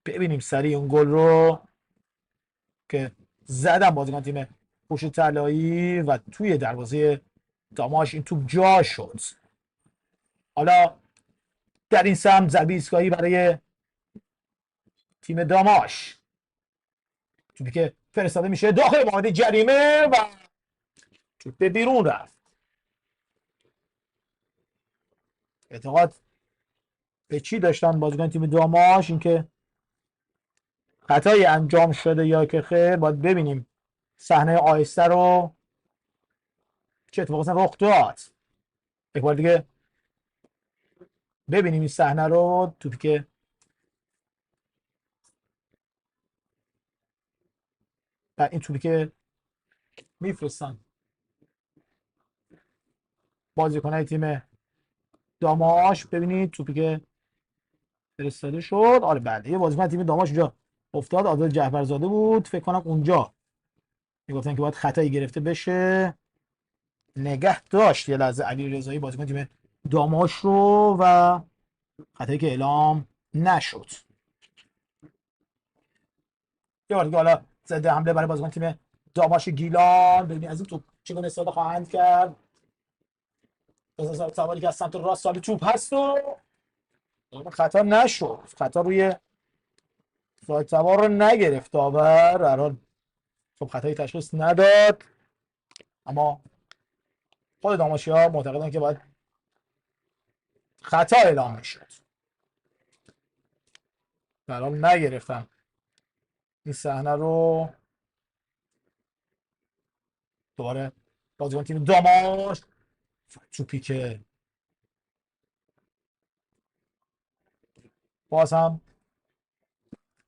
ببینیم سریع اون گل رو که زدن بازیکن تیم خورشید طلایی و توی دروازه داماش این توپ جا شد. حالا در این سمت ضربه ایستگاهی برای تیم داماش، توپی که فرستاده میشه داخل محوطه جریمه و توپ به بیرون رفت. اعتقاد به چی داشتن بازیکن تیم داماش؟ اینکه خطایی انجام شده یا که خیر. باید ببینیم صحنه آهسته رو چه اتفاقی رخ داد. یک بار دیگه ببینیم این صحنه رو. توپی که این توپی که میفرستن بازیکن‌های تیم داماش، ببینید توپی که فرستاده شد. آره بله یه بازیکن تیم داماش اونجا افتاد، آزاد جعفرزاده بود فکر کنم. اونجا میگفتن که باید خطایی گرفته بشه، نگه داشت یه لحظه علی رضایی بازیکن تیم داماش رو و خطایی که اعلام نشد. یه بار دیگه حالا ضد حمله برای بازیکن تیم داماش گیلان. ببین از این توپ چگونه استفاده خواهند کرد. سوالی که از سمت راست سال توپ هست و خطا نشد. خطا روی سایت سوار رو نگرفت داور. در حال خب خطایی تشخیص نداد، اما خود داماشی ها معتقدن که باید خطا اعلام میشد. در حال نگرفتن این صحنه رو. دوباره بازیکن تیم داماش توپی که باز هم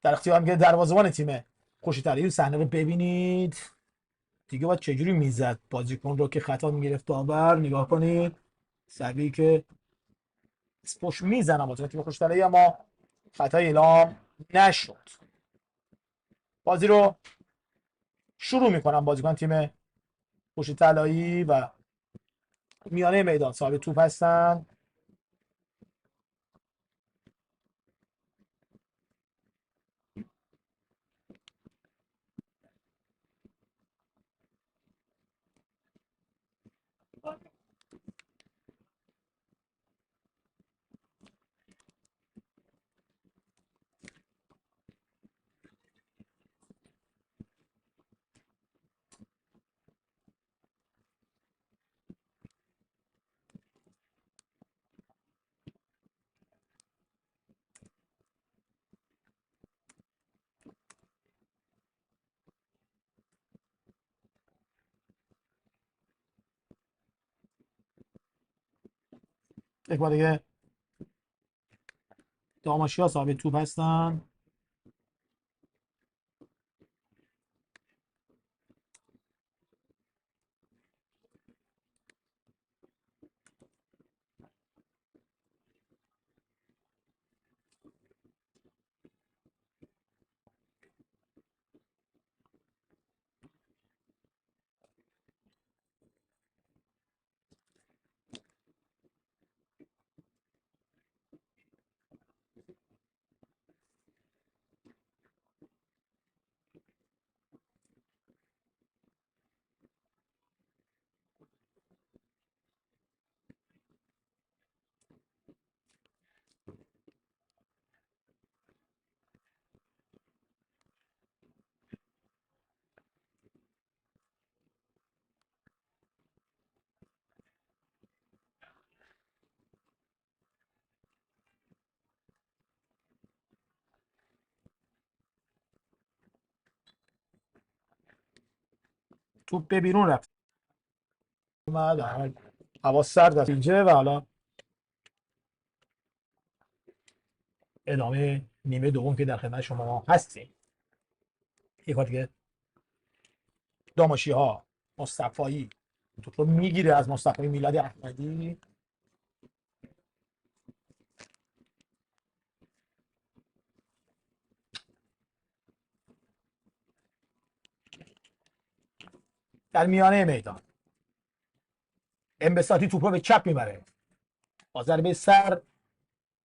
در اختیار میگه دروازه‌بان تیم خوش طلایی. صحنه رو ببینید دیگه باید چجوری میزد بازیکن رو که خطا میگرفت داور. نگاه کنید سبی که پشت میزنم بازیکن تیم خوش طلایی اما خطا اعلام نشد. بازی رو شروع میکنم بازیکن تیم خوش طلایی و میانه میدان صاحب توپ هستن. یک بار دیگه داماشیا صاحب توپ هستن. توپ به بیرون رفت اومد هوا سرد از اینجا و حالا ادامه نیمه دوم که در خدمت شما هستیم. یک بار دیگه داماشی ها مصطفایی توپ رو میگیره از مصطفی میلاد احمدی. در میانه میدان انبساطی توپ رو به چپ میبره با ضربه سر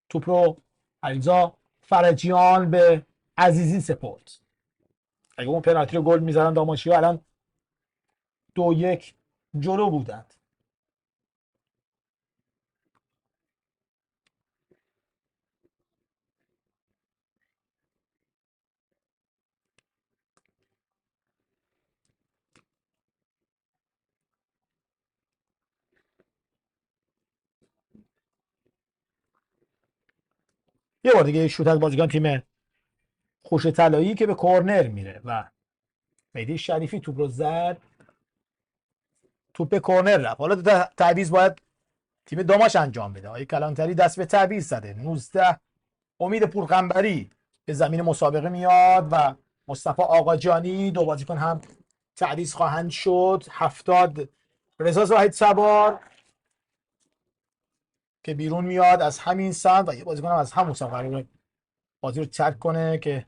توپ رو علیرضا فرجیان به عزیزی سپرد. اگه اون پنالتی رو گل میزدن داماشی ها الان 2-1 جلو بودند. یه بار دیگه شوت از بازیکن تیم خوش طلایی که به کرنر میره و مهدی شریفی توپ رو زد. توپ به کرنر رفت. حالا تعویض باید تیم داماش انجام بده. آقای کلانتری دست به تعویض زده. 19 امید پورقنبری به زمین مسابقه میاد و مصطفی آقاجانی. دو بازیکن هم تعویض خواهند شد. 70 رضا زاهد سوار که بیرون میاد از همین سمت و یه بازیکن هم از همون سمت قراره بازی رو ترک کنه که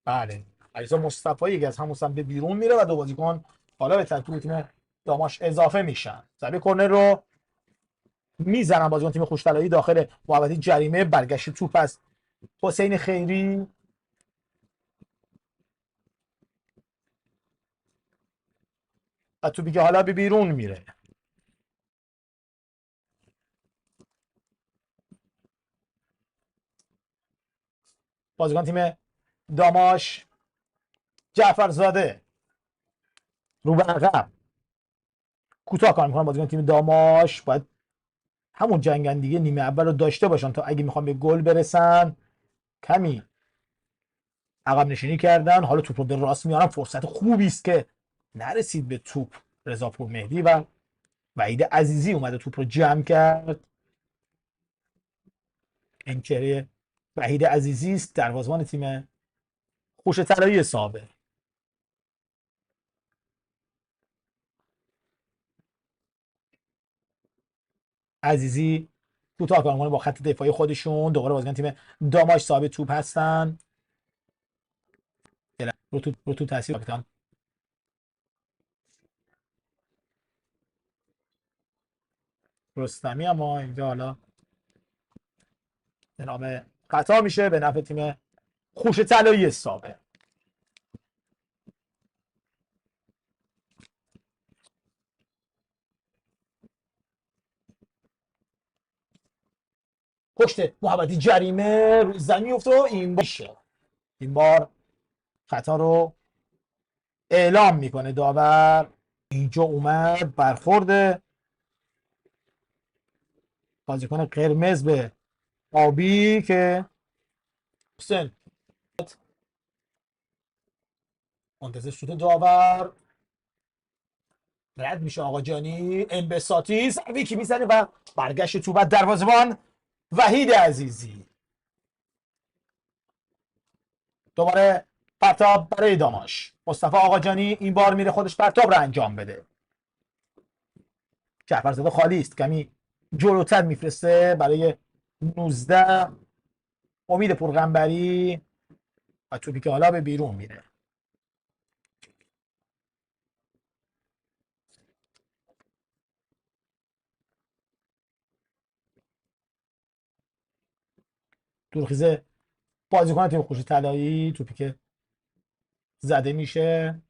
بله علیرضا مصطفی یکی از همون سمت به بیرون میره و دو بازیکن حالا به ترکیب تیم داماش اضافه میشن. ضربه کرنر رو میزنن بازیکن تیم خوشطلایی داخل محوطه جریمه. برگشت توپ از حسین خیری و توپی که حالا به بیرون میره. بازیکن تیم داماش جعفرزاده رو به عقب کوتاه کار میکنن. بازیکن تیم داماش باید همون جنگندگی نیمه اول رو داشته باشن تا اگه میخوان به گل برسن. کمی عقب نشینی کردن. حالا توپ رو به راست میارن. فرصت خوبی است که نرسید به توپ رضا پور مهدی و وحید عزیزی اومده توپ رو جمع کرد. انکره وحید عزیزی است، دروازه‌بان تیم خوش طلایی سابق. عزیزی کوتاه کار با خط دفاعی خودشون. دوباره بازیکن تیم داماش صاحب توپ هستن. رو تو تاثیر کاپیتان رستمی، اما اینجا حالا به نام خطا میشه به نفع تیم خوش طلایی سابق. پشت محمدی جریمه روی زمین افته و این بار خطا رو اعلام میکنه داور. اینجا اومد برخورد بازیکن قرمز به آبی که حسین منتظر شده داور رد میشه. آقا جانی انبساطی ضربه‌ای که میزنه و برگشت تو بعد دروازه‌بان وحید عزیزی. دوباره پرتاب برای داماش. مصطفی آقاجانی این بار میره خودش پرتاب رو انجام بده. جعفرزاده خالی است، کمی جلوتر میفرسته برای 19 امید پرغنبری و توپی که حالا به بیرون میره. دورخیزه بازیکن تیم خوش طلایی، توپی که زده میشه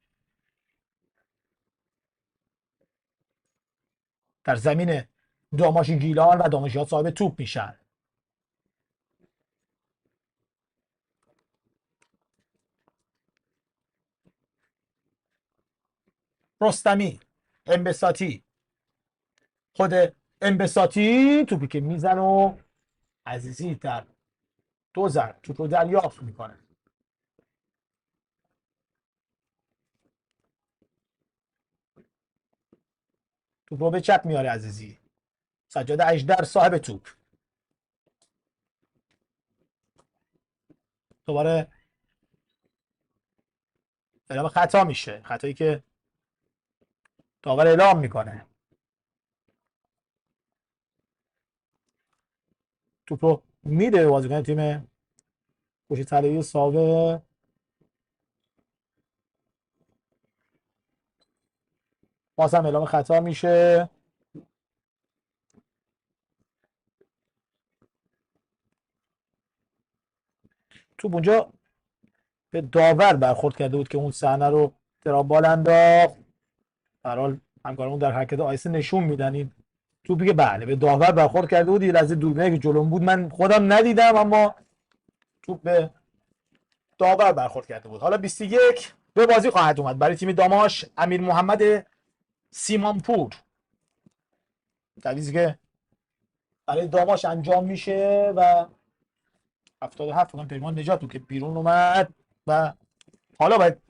در زمین داماش گیلان و داماشیات صاحب توپ میشن. رستمی، انبساطی، خود انبساطی توپی که میزن و عزیزی در دو ضرب توپ رو دریافت میکنه. توپ رو به چپ میاره عزیزی. سجاد اژدر صاحب توپ. دوباره اعلام خطا میشه، خطایی که داور اعلام میکنه. توپ رو میده به بازیکن تیم خوش طلایی سابق. باز هم اعلام خطا میشه. توپ اونجا به داور برخورد کرده بود که اون صحنه رو ترابال انداخت. در حال همکارمون در حرکت آیسه نشون میدن این توپی که بله به داور برخورد کرده بود. یه لحظه دوربینی که جلوم بود من خودم ندیدم، اما توپ به داور برخورد کرده بود. حالا 21 به بازی خواهد اومد برای تیم داماش. امیر محمد سیمانپور، تعویضی که برای داماش انجام میشه و 77 فقط پیمان نجات بود که بیرون اومد و حالا باید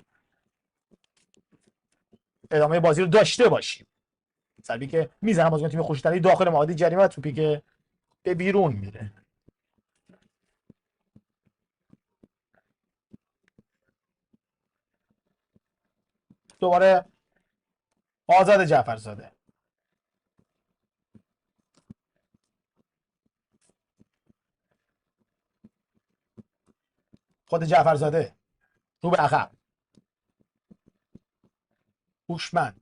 ادامه بازی رو داشته باشیم. ضربی که میزنه بازیکن تیم خوشتری داخل محدود جریمه و توپی که به بیرون میره. دوباره آزاد جعفرزاده. خود جعفرزاده رو به عقب. هوشمند،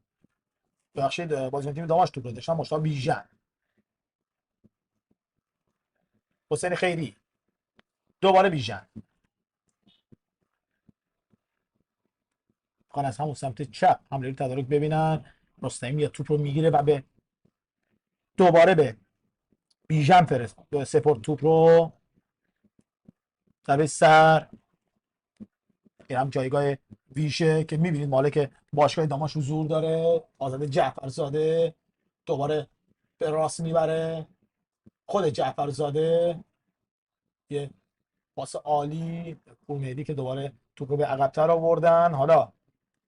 ببخشید بازیکن تیم داماش توپ رو داشتن. مشتاق بیژن، حسین خیری، دوباره بیژن. خان از همون سمت چپ حمله رو تدارک ببینن. رستمی میاد توپ رو میگیره و به دوباره به بیژن فرست سپورت توپ رو. ضربه سر. این هم جایگاه ویشه که میبینید مالک باشگاه داماش حضور داره. آزاد جعفرزاده دوباره به راست میبره. خود جعفرزاده یه پاس عالی. پورمهدی که دوباره توپ رو به عقب‌تر آوردن. حالا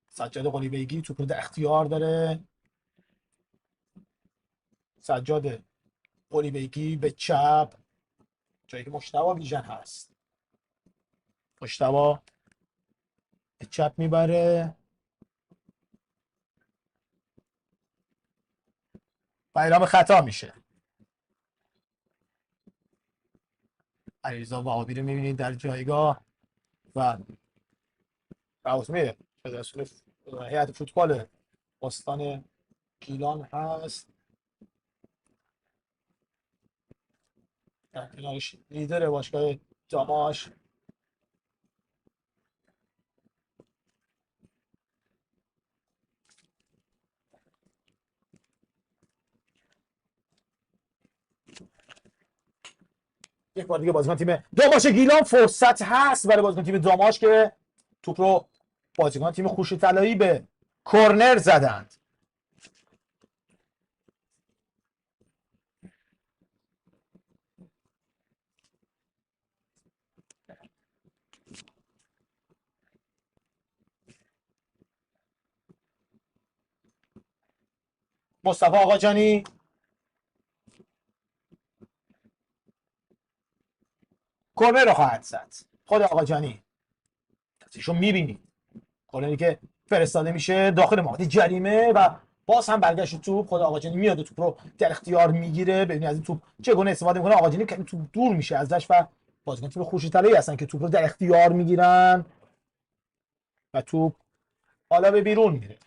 سجاد قلی بیگی توپ رو در اختیار داره. سجاد قلی بیگی به چپ. جایی که مجتبی بیژن هست. مجتبی به چپ میبره و اعلام خطا میشه. علیرضا وهابی رو میبینید در جایگاه و رئوسمی فدراسیون هیئت فوتبال استان گیلان هست. در کنارش لیدر باشگاه داماش یک بار دیگه بازیکن تیم داماش گیلان فرصت هست برای بازیکن تیم داماش که توپ رو بازیکن تیم خوش طلایی به کرنر زدند. مصطفی آقاجانی کرنر رو خواهد زد. خود آقاجانی ایشون میبینید کرنری که فرستاده میشه داخل محیط جریمه و باز هم برگشت توپ. خود آقاجانی میاد و توپ رو در اختیار میگیره. ببینید از این توپ چگونه استفاده میکنه. آقاجانی که توپ دور میشه ازش و بازیکن تیم خورشیدطلایی هستن که توپ رو در اختیار میگیرن و توپ حالا به بیرون میره.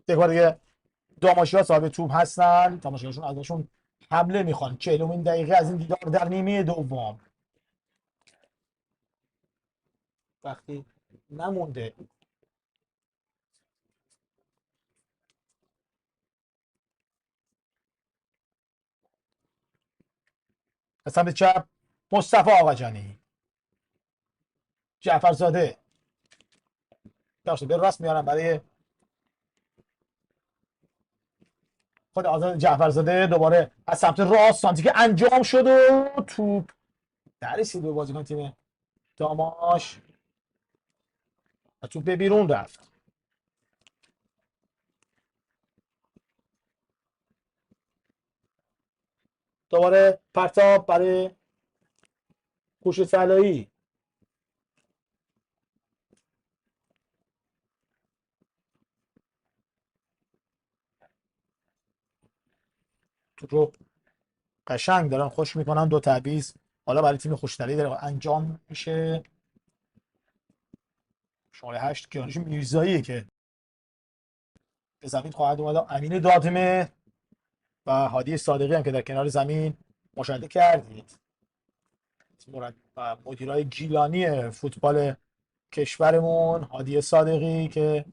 یک بار دیگه داماشی‌ها صاحب توپ هستن. داماشی‌هاشون ازشون حمله میخوان. 40مین دقیقه از این دیدار در نیمه دوم. وقتی نمونده از سمت چپ مصطفی آقاجانی، جعفرزاده به راست میارن برای خود آزاد جعفرزاده. دوباره از سمت راست سانتی که انجام شد و توپ نرسید به بازیکن تیم داماش و توپ به بیرون رفت. دوباره پرتاب برای خوش سلایی. توپ رو قشنگ دارن خوش میکنن. دو تعویض حالا برای تیم خوشتری داره انجام میشه. شماره 8 کیانوش میرزاییه که به زمین خواهد اومد. امین دادمه و هادی صادقی هم که در کنار زمین مشاهده کردید. مدیرای گیلانی فوتبال کشورمون هادی صادقی که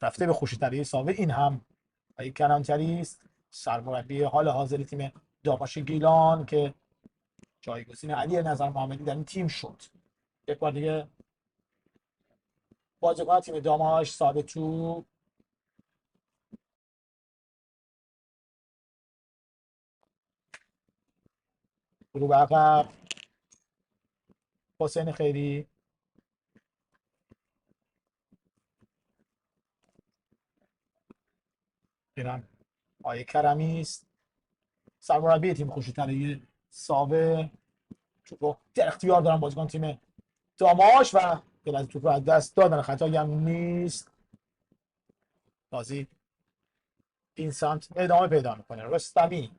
رفته به خوشی‌طلایی ساوه. این هم یک کلانتری است، سرمربی حال حاضر تیم داماش گیلان که جایگزین علی نظر محمدی در این تیم شد. یک بار دیگه بازیکن تیم داماش صاحب توپ رو به عقب. حسین خیری اینم آیه کرمی است، سرمربی تیم خوشی‌طلایی ساوه. توپ رو در اختیار دارن بازیکن تیم داماش و از توپ رو از دست دادن. خطایی هم نیست. بازی این سمت ادامه پیدا میکنه. رستمی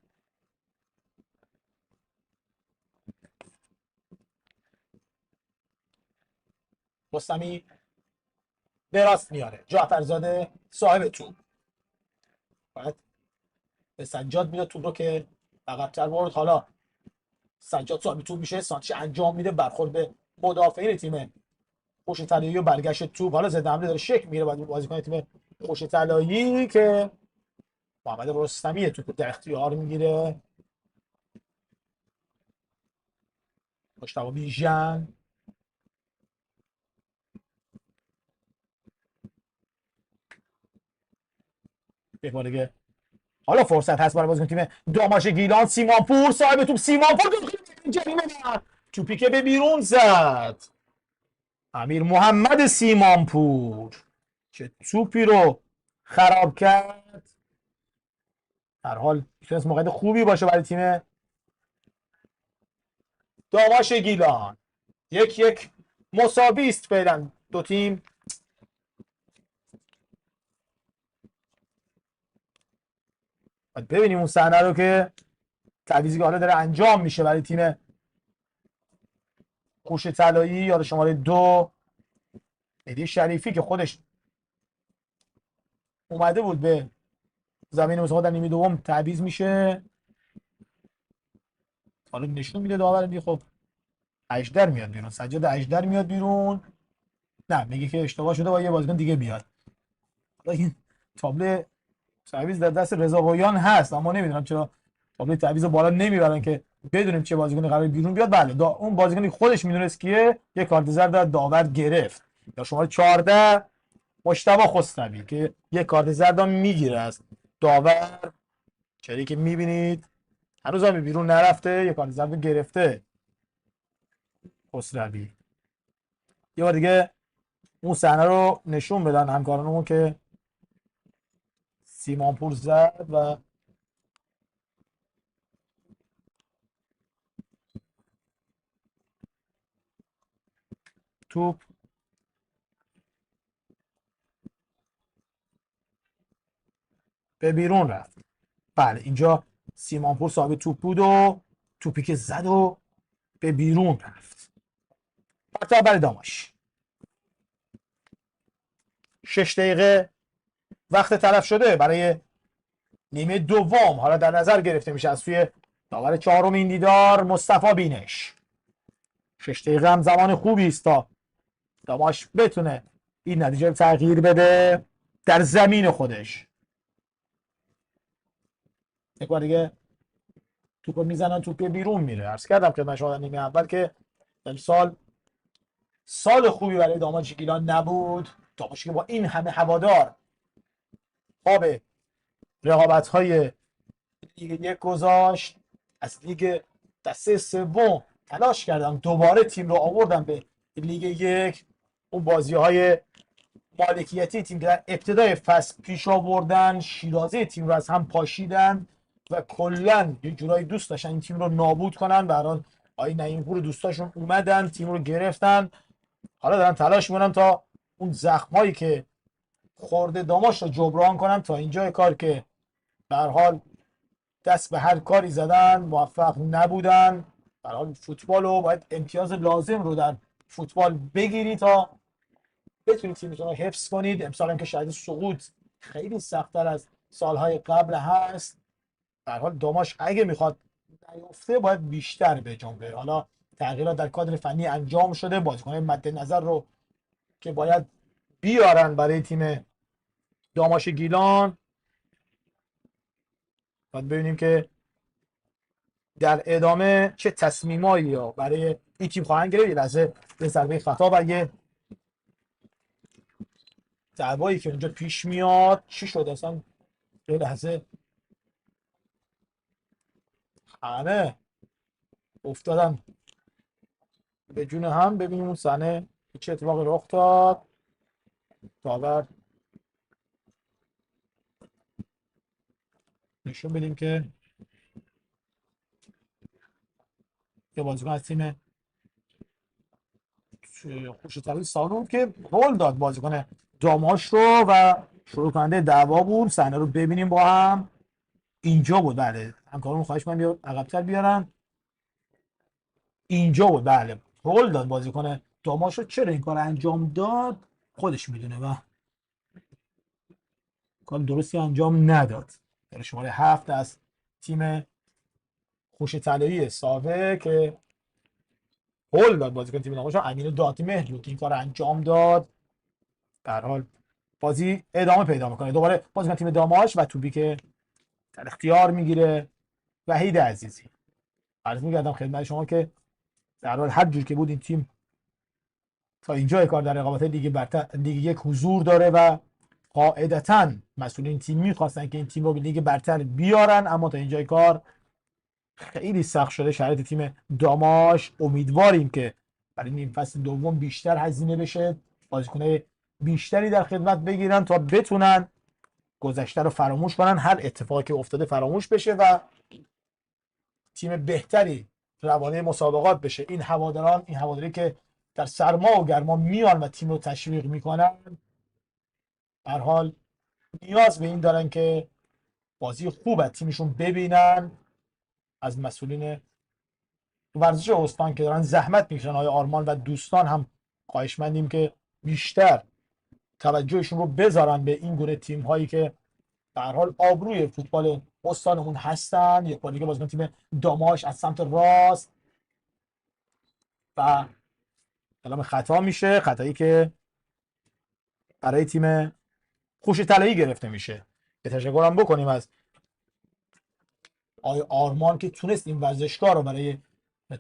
به راست میاره. جعفرزاده صاحب توپ باید به سجاد میده توپ رو که عقب‌تر برد. حالا سجاد صاحب توپ میشه. سانچی انجام میده برخورد به مدافعین تیم خوش‌طلایی و برگشت توپ. حالا ضد حمله داره شک میره بازیکن تیم خوش‌طلایی که محمد رستمی توپ در اختیار میگیره. مجتبی بیژن، یک بار دیگه حالا فرصت هست برای بازیکن تیم داماش گیلان. سیمانپور صاحب توپ، سیمانپور جریمه نه، توپی که به بیرون زد امیر محمد سیمانپور، چه توپی رو خراب کرد. در حال میتونست موقعیت خوبی باشه برای تیم داماش گیلان. 1-1 مساوی است فعلا دو تیم. باید ببینیم اون صحنه رو که تعویضی که حالا داره انجام میشه برای تیم خوش طلایی. یاد شماره 2 مهدی شریفی که خودش اومده بود به زمین مسابقه در نیمه دوم تعویض میشه. حالا نشون میده داور دیگه. خب اجدر میاد بیرون، سجاد اجدر میاد بیرون. نه میگه که اشتباه شده با یه بازیکن دیگه بیاد. حالا این تابلو تعویض در دست رضا قویان هست، اما نمیدونم چرا تابلو تعویض بالا نمیبرن که بدونیم چه بازیکنی قرار بیرون بیاد. بله اون بازیکنی خودش میدونست کیه، یه کارت زرد داور گرفت. یا شماره 14 مجتبی خسروی که یه کارت زرد میگیره از داور. چری که میبینید هنوز هم بیرون نرفته، یه کارت زرد گرفته خسروی. یه بار دیگه اون صحنه رو نشون بدن همکارانمون که سیمانپور زد و توپ به بیرون رفت. بله اینجا سیمانپور صاحب توپ بود و توپی که زد و به بیرون رفت. مرتبط برای داماش 6 دقیقه وقت تلف شده برای نیمه دوم. حالا در نظر گرفته میشه از سوی داور چهارم این دیدار مصطفی بینش. 6 دقیقه هم زمان خوبی است تا داماش بتونه این نتیجه تغییر بده در زمین خودش. یک بار دیگه توپ میزنن، توپ بیرون میره. عرض کردم خدمت شما در نیمه اول که امسال سال خوبی برای داماش گیلان نبود. داماش که با این همه هوادار خواب رقابت‌های لیگ یک گذاشت، از لیگ دسته سوم تلاش کردم دوباره تیم رو آوردم به لیگ یک. اون بازی‌های مالکیتی تیم که در ابتدای فصل پیش آوردن، شیرازه تیم رو از هم پاشیدن و کلا یه جورایی دوست داشتن این تیم رو نابود کنن. به هر حال آقای نعیم‌پور دوستاشون اومدن تیم رو گرفتن. حالا دارن تلاش میکنن تا اون زخمایی که خورده داماش رو جبران کنن. تا اینجای کار که به هر حال دست به هر کاری زدن، موفق نبودن. به هر حال فوتبال رو باید امتیاز لازم رو در فوتبال بگیری تا بتونید تیمتون رو حفظ کنید. امسال هم که شاید سقوط خیلی سخت‌تر از سالهای قبل هست. به هر حال داماش اگه میخواد نیفته باید بیشتر بجنبه. حالا تغییرات در کادر فنی انجام شده، بازیکن‌های مد نظر رو که باید بیارن برای تیم داماش گیلان. باید ببینیم که در ادامه چه تصمیمایی برای این تیم خواهند گرفت. یه لحظه به ضربه خطا و یه دعوایی که اونجا پیش میاد چی شد اصلا. یه لحظه همه افتادن به جون هم. ببینیم اون صحنه چه اتفاقی رخ داد. داور نشون بدیم که یه بازیکن از تیم خوش طلایی سالون که هول داد بازیکن داماش رو و شروع کننده دعوا بود. صحنه رو ببینیم با هم. اینجا بود. بله همکارمون خواهش من بیا عقب‌تر بیارن. اینجا بود. بله هول داد بازیکن داماش رو. چرا این کار انجام داد خودش میدونه و کار درستی انجام نداد. در شماره 7 از تیم خوش طلایی ساوه که هول داد بازیکن تیم داماش، امین دادمهر بود که این کار انجام داد. در حال بازی ادامه پیدا میکنه. دوباره بازیکن تیم داماش و توپی که در اختیار میگیره وحید عزیزی. عرض می‌کردم خدمت شما که در حال هر جور که بود این تیم تا اینجای کار در رقابت لیگ برتر لیگ یک حضور داره و قاعدتاً مسئولین تیم میخواستن که این تیم رو به لیگ برتر بیارن، اما تا اینجای کار خیلی سخت شده شرایط تیم داماش. امیدواریم که برای نیم فصل دوم بیشتر هزینه بشه، بازیکن‌های بیشتری در خدمت بگیرن تا بتونن گذشته رو فراموش کنن، هر اتفاقی که افتاده فراموش بشه و تیم بهتری روانه مسابقات بشه. این هواداری که در سرما و گرما میان و تیم رو تشویق میکنن، هر حال نیاز به این دارن که بازی خوب از تیمشون ببینن. از مسئولین ورزش استان که دارن زحمت میکشن، آقای آرمان و دوستان، هم خواهشمندیم که بیشتر توجهشون رو بذارن به این گونه تیم هایی که به هر حال آبروی فوتبال استانمون هستن. یک بار دیگه بازیکن تیم داماش از سمت راست و اعلام خطا میشه، خطایی که برای تیم خوش طلایی گرفته میشه. به تشکرم بکنیم از آقای آرمان که تونست این ورزشگاه رو برای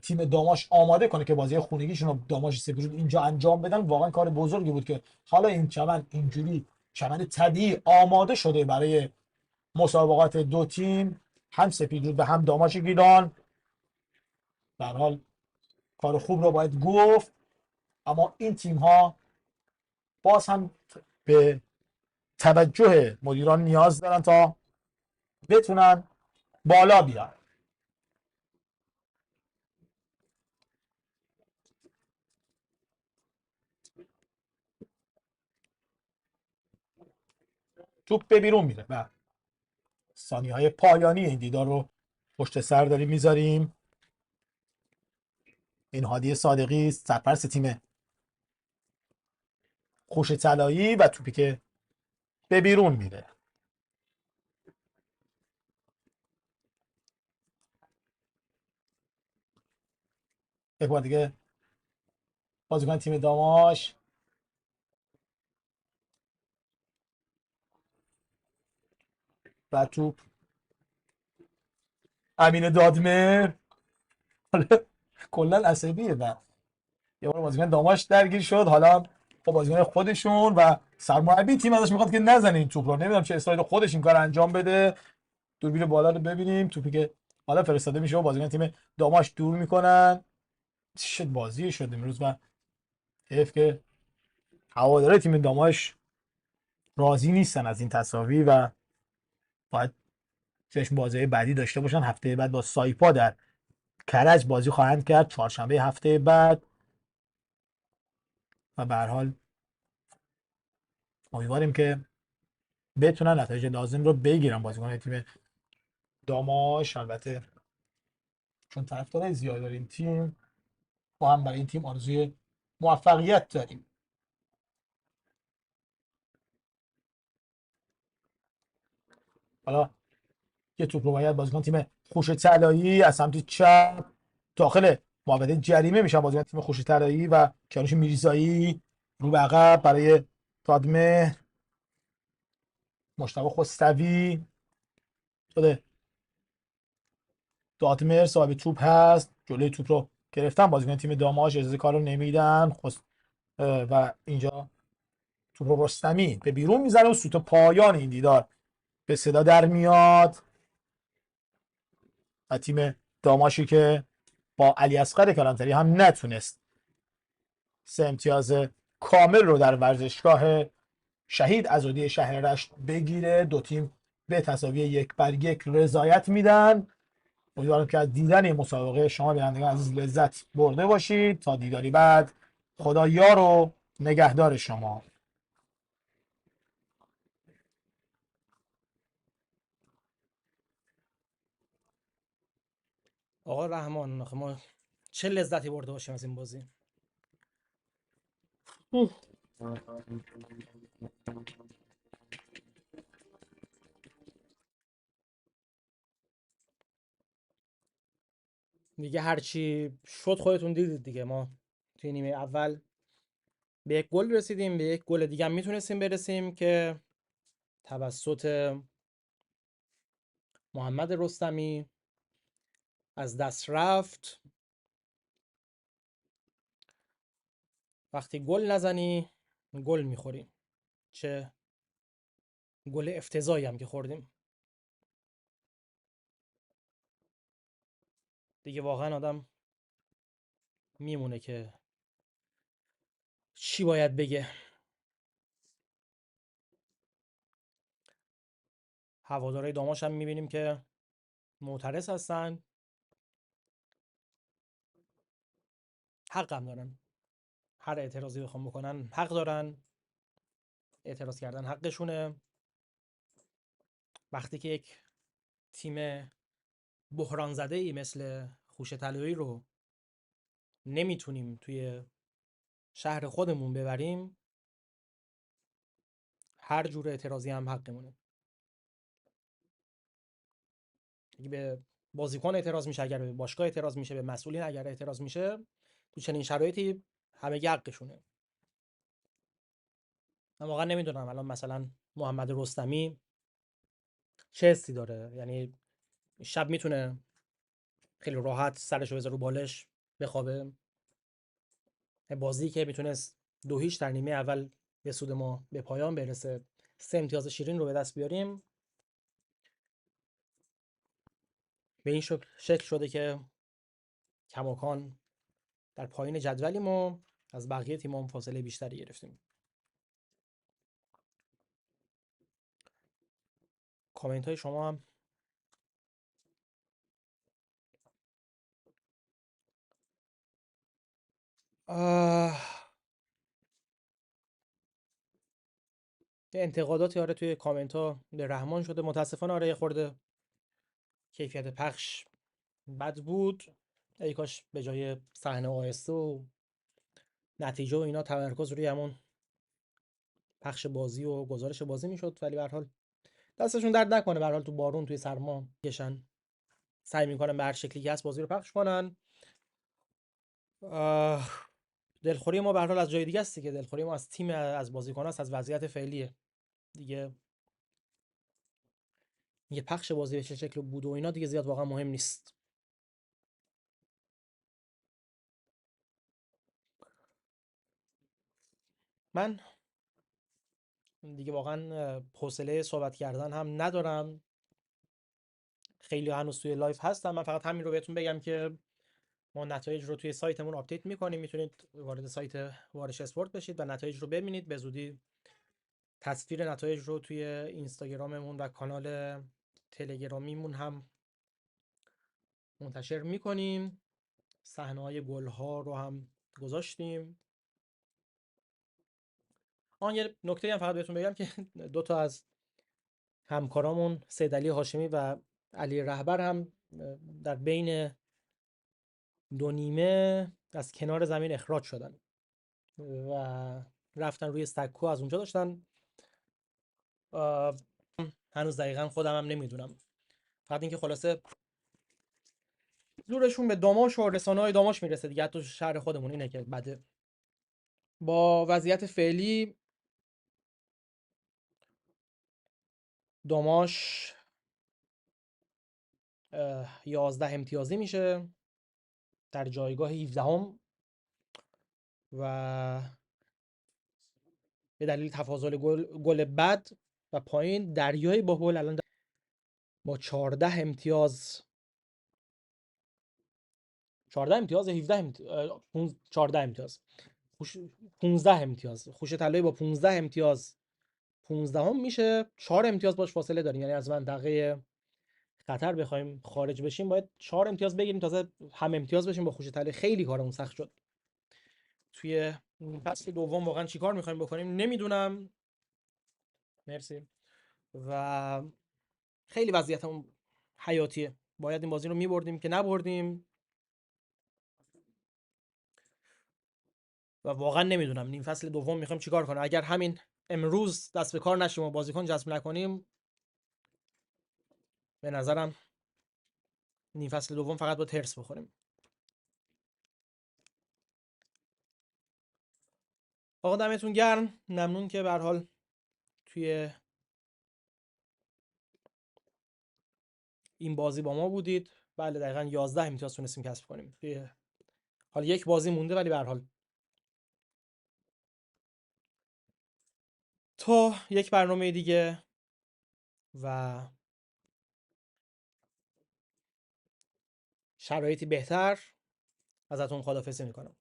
تیم داماش آماده کنه که بازی خونگیشون رو داماش سپیجود اینجا انجام بدن. واقعا کار بزرگی بود که حالا این چمن اینجوری چمن طبیعی آماده شده برای مسابقات دو تیم، هم سپیدرود و هم داماش گیلان. در حال کار خوب رو باید گفت، اما این تیم ها باز هم به توجه مدیران نیاز دارن تا بتونن بالا بیان. توپ به بیرون میره و ثانیه های پایانی این دیدار رو پشت سر داریم میذاریم. این هادی صادقی سرپرست تیم خوش طلایی و توپی که به بیرون میره. یک بار دیگه بازیکن تیم داماش و توپ امین دادمر کلا عصبیه و یه بار بازیکن داماش درگیر شد، حالا با بازیکن خودشون و سرمربی تیم ازش میخواد که نزنه این توپ رو. نمیدونم چه اصراری خودش این کار انجام بده. دوربین بالا رو ببینیم، توپی که حالا فرستاده میشه و بازیکن تیم داماش دور میکنن. چه بازی شد امروز و حیف که هواداره تیم داماش راضی نیستن از این تساوی و باید چشم بازی بعدی داشته باشن. هفته بعد با سایپا در کرج بازی خواهند کرد، چهارشنبه هفته بعد، و به هر حال امیدواریم که بتونن نتایج لازم رو بگیرن بازیکن تیم داماش. البته چون طرفدارای زیاد داریم تیم، ما هم برای این تیم آرزوی موفقیت داریم. حالا یه توپ رو باید بازیکن تیم خوش طلایی از سمت چپ داخل محوطه جریمه میشن بازیکن تیم خوش طلایی و کیانوش میرزایی رو به عقب برای دادمهر. مجتبی خسروی شده دادمهر صاحب توپ هست، جلوی توپ رو گرفتن بازیکن تیم داماش، اجازه کار رو نمیدن و اینجا توپ رو رستمی به بیرون میزنه و سوت پایان این دیدار به صدا در میاد و تیم داماشی که با علی اصغر کلانتری هم نتونست 3 امتیاز کامل رو در ورزشگاه شهید عزادی شهر رشت بگیره. دو تیم به تساوی 1-1 رضایت میدن. امیدوارم که از دیدن این مسابقه شما بینندگان عزیز لذت برده باشید. تا دیداری بعد، خدا یار و نگهدار شما. آقا رحمان، آخه ما چه لذتی برده باشیم از این بازی. دیگه هرچی شد خودتون دیدید دیگه. ما توی نیمه اول به یک گل رسیدیم، به یک گل دیگه هم میتونستیم برسیم که توسط محمد رستمی از دست رفت. وقتی گل نزنی گل میخوری. چه گل افتضاحی هم که خوردیم. دیگه واقعا آدم میمونه که چی باید بگه. هوادارهای داماش هم میبینیم که معترض هستن، حق هم دارن. هر اعتراضی بخوام بکنن حق دارن، اعتراض کردن حقشونه. وقتی که یک تیم بحران زده ای مثل خوش طلایی رو نمیتونیم توی شهر خودمون ببریم، هر جور اعتراضی هم حقمونه. اگه به بازیکن اعتراض میشه، اگر به باشگاه اعتراض میشه، به مسئولین اگر اعتراض میشه، تو چنین شرایطی همه حقشونه. من واقعا نمیدونم الان مثلا محمد رستمی چه حسی داره. یعنی شب میتونه خیلی راحت سرشو بذاره رو بالش بخوابه. بازی که میتونست 2-0 در نیمه اول به سود ما به پایان برسه، 3 امتیاز شیرین رو به دست بیاریم، به این شکل شده که کماکان در پایین جدولیم و از بقیه تیم‌ها فاصله بیشتری گرفتیم. کامنت های شما هم یه انتقاداتی آره توی کامنت ها به رحمان شده. متاسفانه آره یه خورده کیفیت پخش بد بود. ای کاش به جای صحنه آهسته و نتیجه و اینا تمرکز روی همون پخش بازی و گزارش بازی میشد. ولی به هر حال دستشون درد نکنه. به هر حال تو بارون توی سرما کشن، سعی میکنن به هر شکلی که هست بازی رو پخش کنن. دلخوری ما به هر حال از جای دیگه است که دلخوری ما از تیم، از بازیکناست، از وضعیت فعلیه دیگه. یه پخش بازی به چه شکل بود و اینا دیگه زیاد واقعا مهم نیست. من دیگه واقعا حوصله صحبت کردن هم ندارم. خیلی هنوز توی لایف هستم. من فقط همین رو بهتون بگم که ما نتایج رو توی سایتمون آپدیت می‌کنیم. میتونید وارد سایت وارش اسپورت بشید و نتایج رو ببینید. به زودی تصویر نتایج رو توی اینستاگراممون و کانال تلگرامیمون هم منتشر می‌کنیم. صحنه‌های گل‌ها رو هم گذاشتیم. یه نکته هم فقط بهتون بگم که دو تا از همکارامون سیدعلی هاشمی و علی رهبر هم در بین دو نیمه از کنار زمین اخراج شدن و رفتن روی سکو، از اونجا داشتن. هنوز دقیقا خودم هم نمیدونم. فقط اینکه خلاصه زورشون به داماش و رسانه‌های داماش میرسه دیگه. حتی شهر خودمون اینه که بده. با وضعیت فعلی داماش 11 امتیازی میشه در جایگاه 17 و به دلیل تفاضل گل بد و پایین دریای باهول الان با 14 امتیاز 17 امتیاز 14 امتیاز 15 امتیاز خوش طلایی با 15 امتیاز 15 هم میشه. 4 امتیاز باش فاصله داریم. یعنی از منطقه خطر بخوایم خارج بشیم باید 4 امتیاز بگیریم تازه هم امتیاز بشیم با خوش طلایی. خیلی کارمون سخت شد. توی فصل دوم واقعا چیکار می‌خوایم بکنیم نمیدونم. مرسی. و خیلی وضعیتمون حیاتیه. باید این بازی رو می‌بردیم که نبردیم و واقعا نمیدونم نیم فصل دوم می‌خوایم چیکار کنیم. اگر همین امروز دست به کار نشیم و بازیکن جذب نکنیم، به نظرم نیم فصل دوم فقط با ترس بخوریم. آقا دمتون گرم. ممنون که به هر حال توی این بازی با ما بودید. بله دقیقاً 11 امتیاز تونستیم کسب کنیم. حالا یک بازی مونده ولی به هر حال تا یک برنامه دیگه و شرایطی بهتر ازتون خداحافظی میکنم.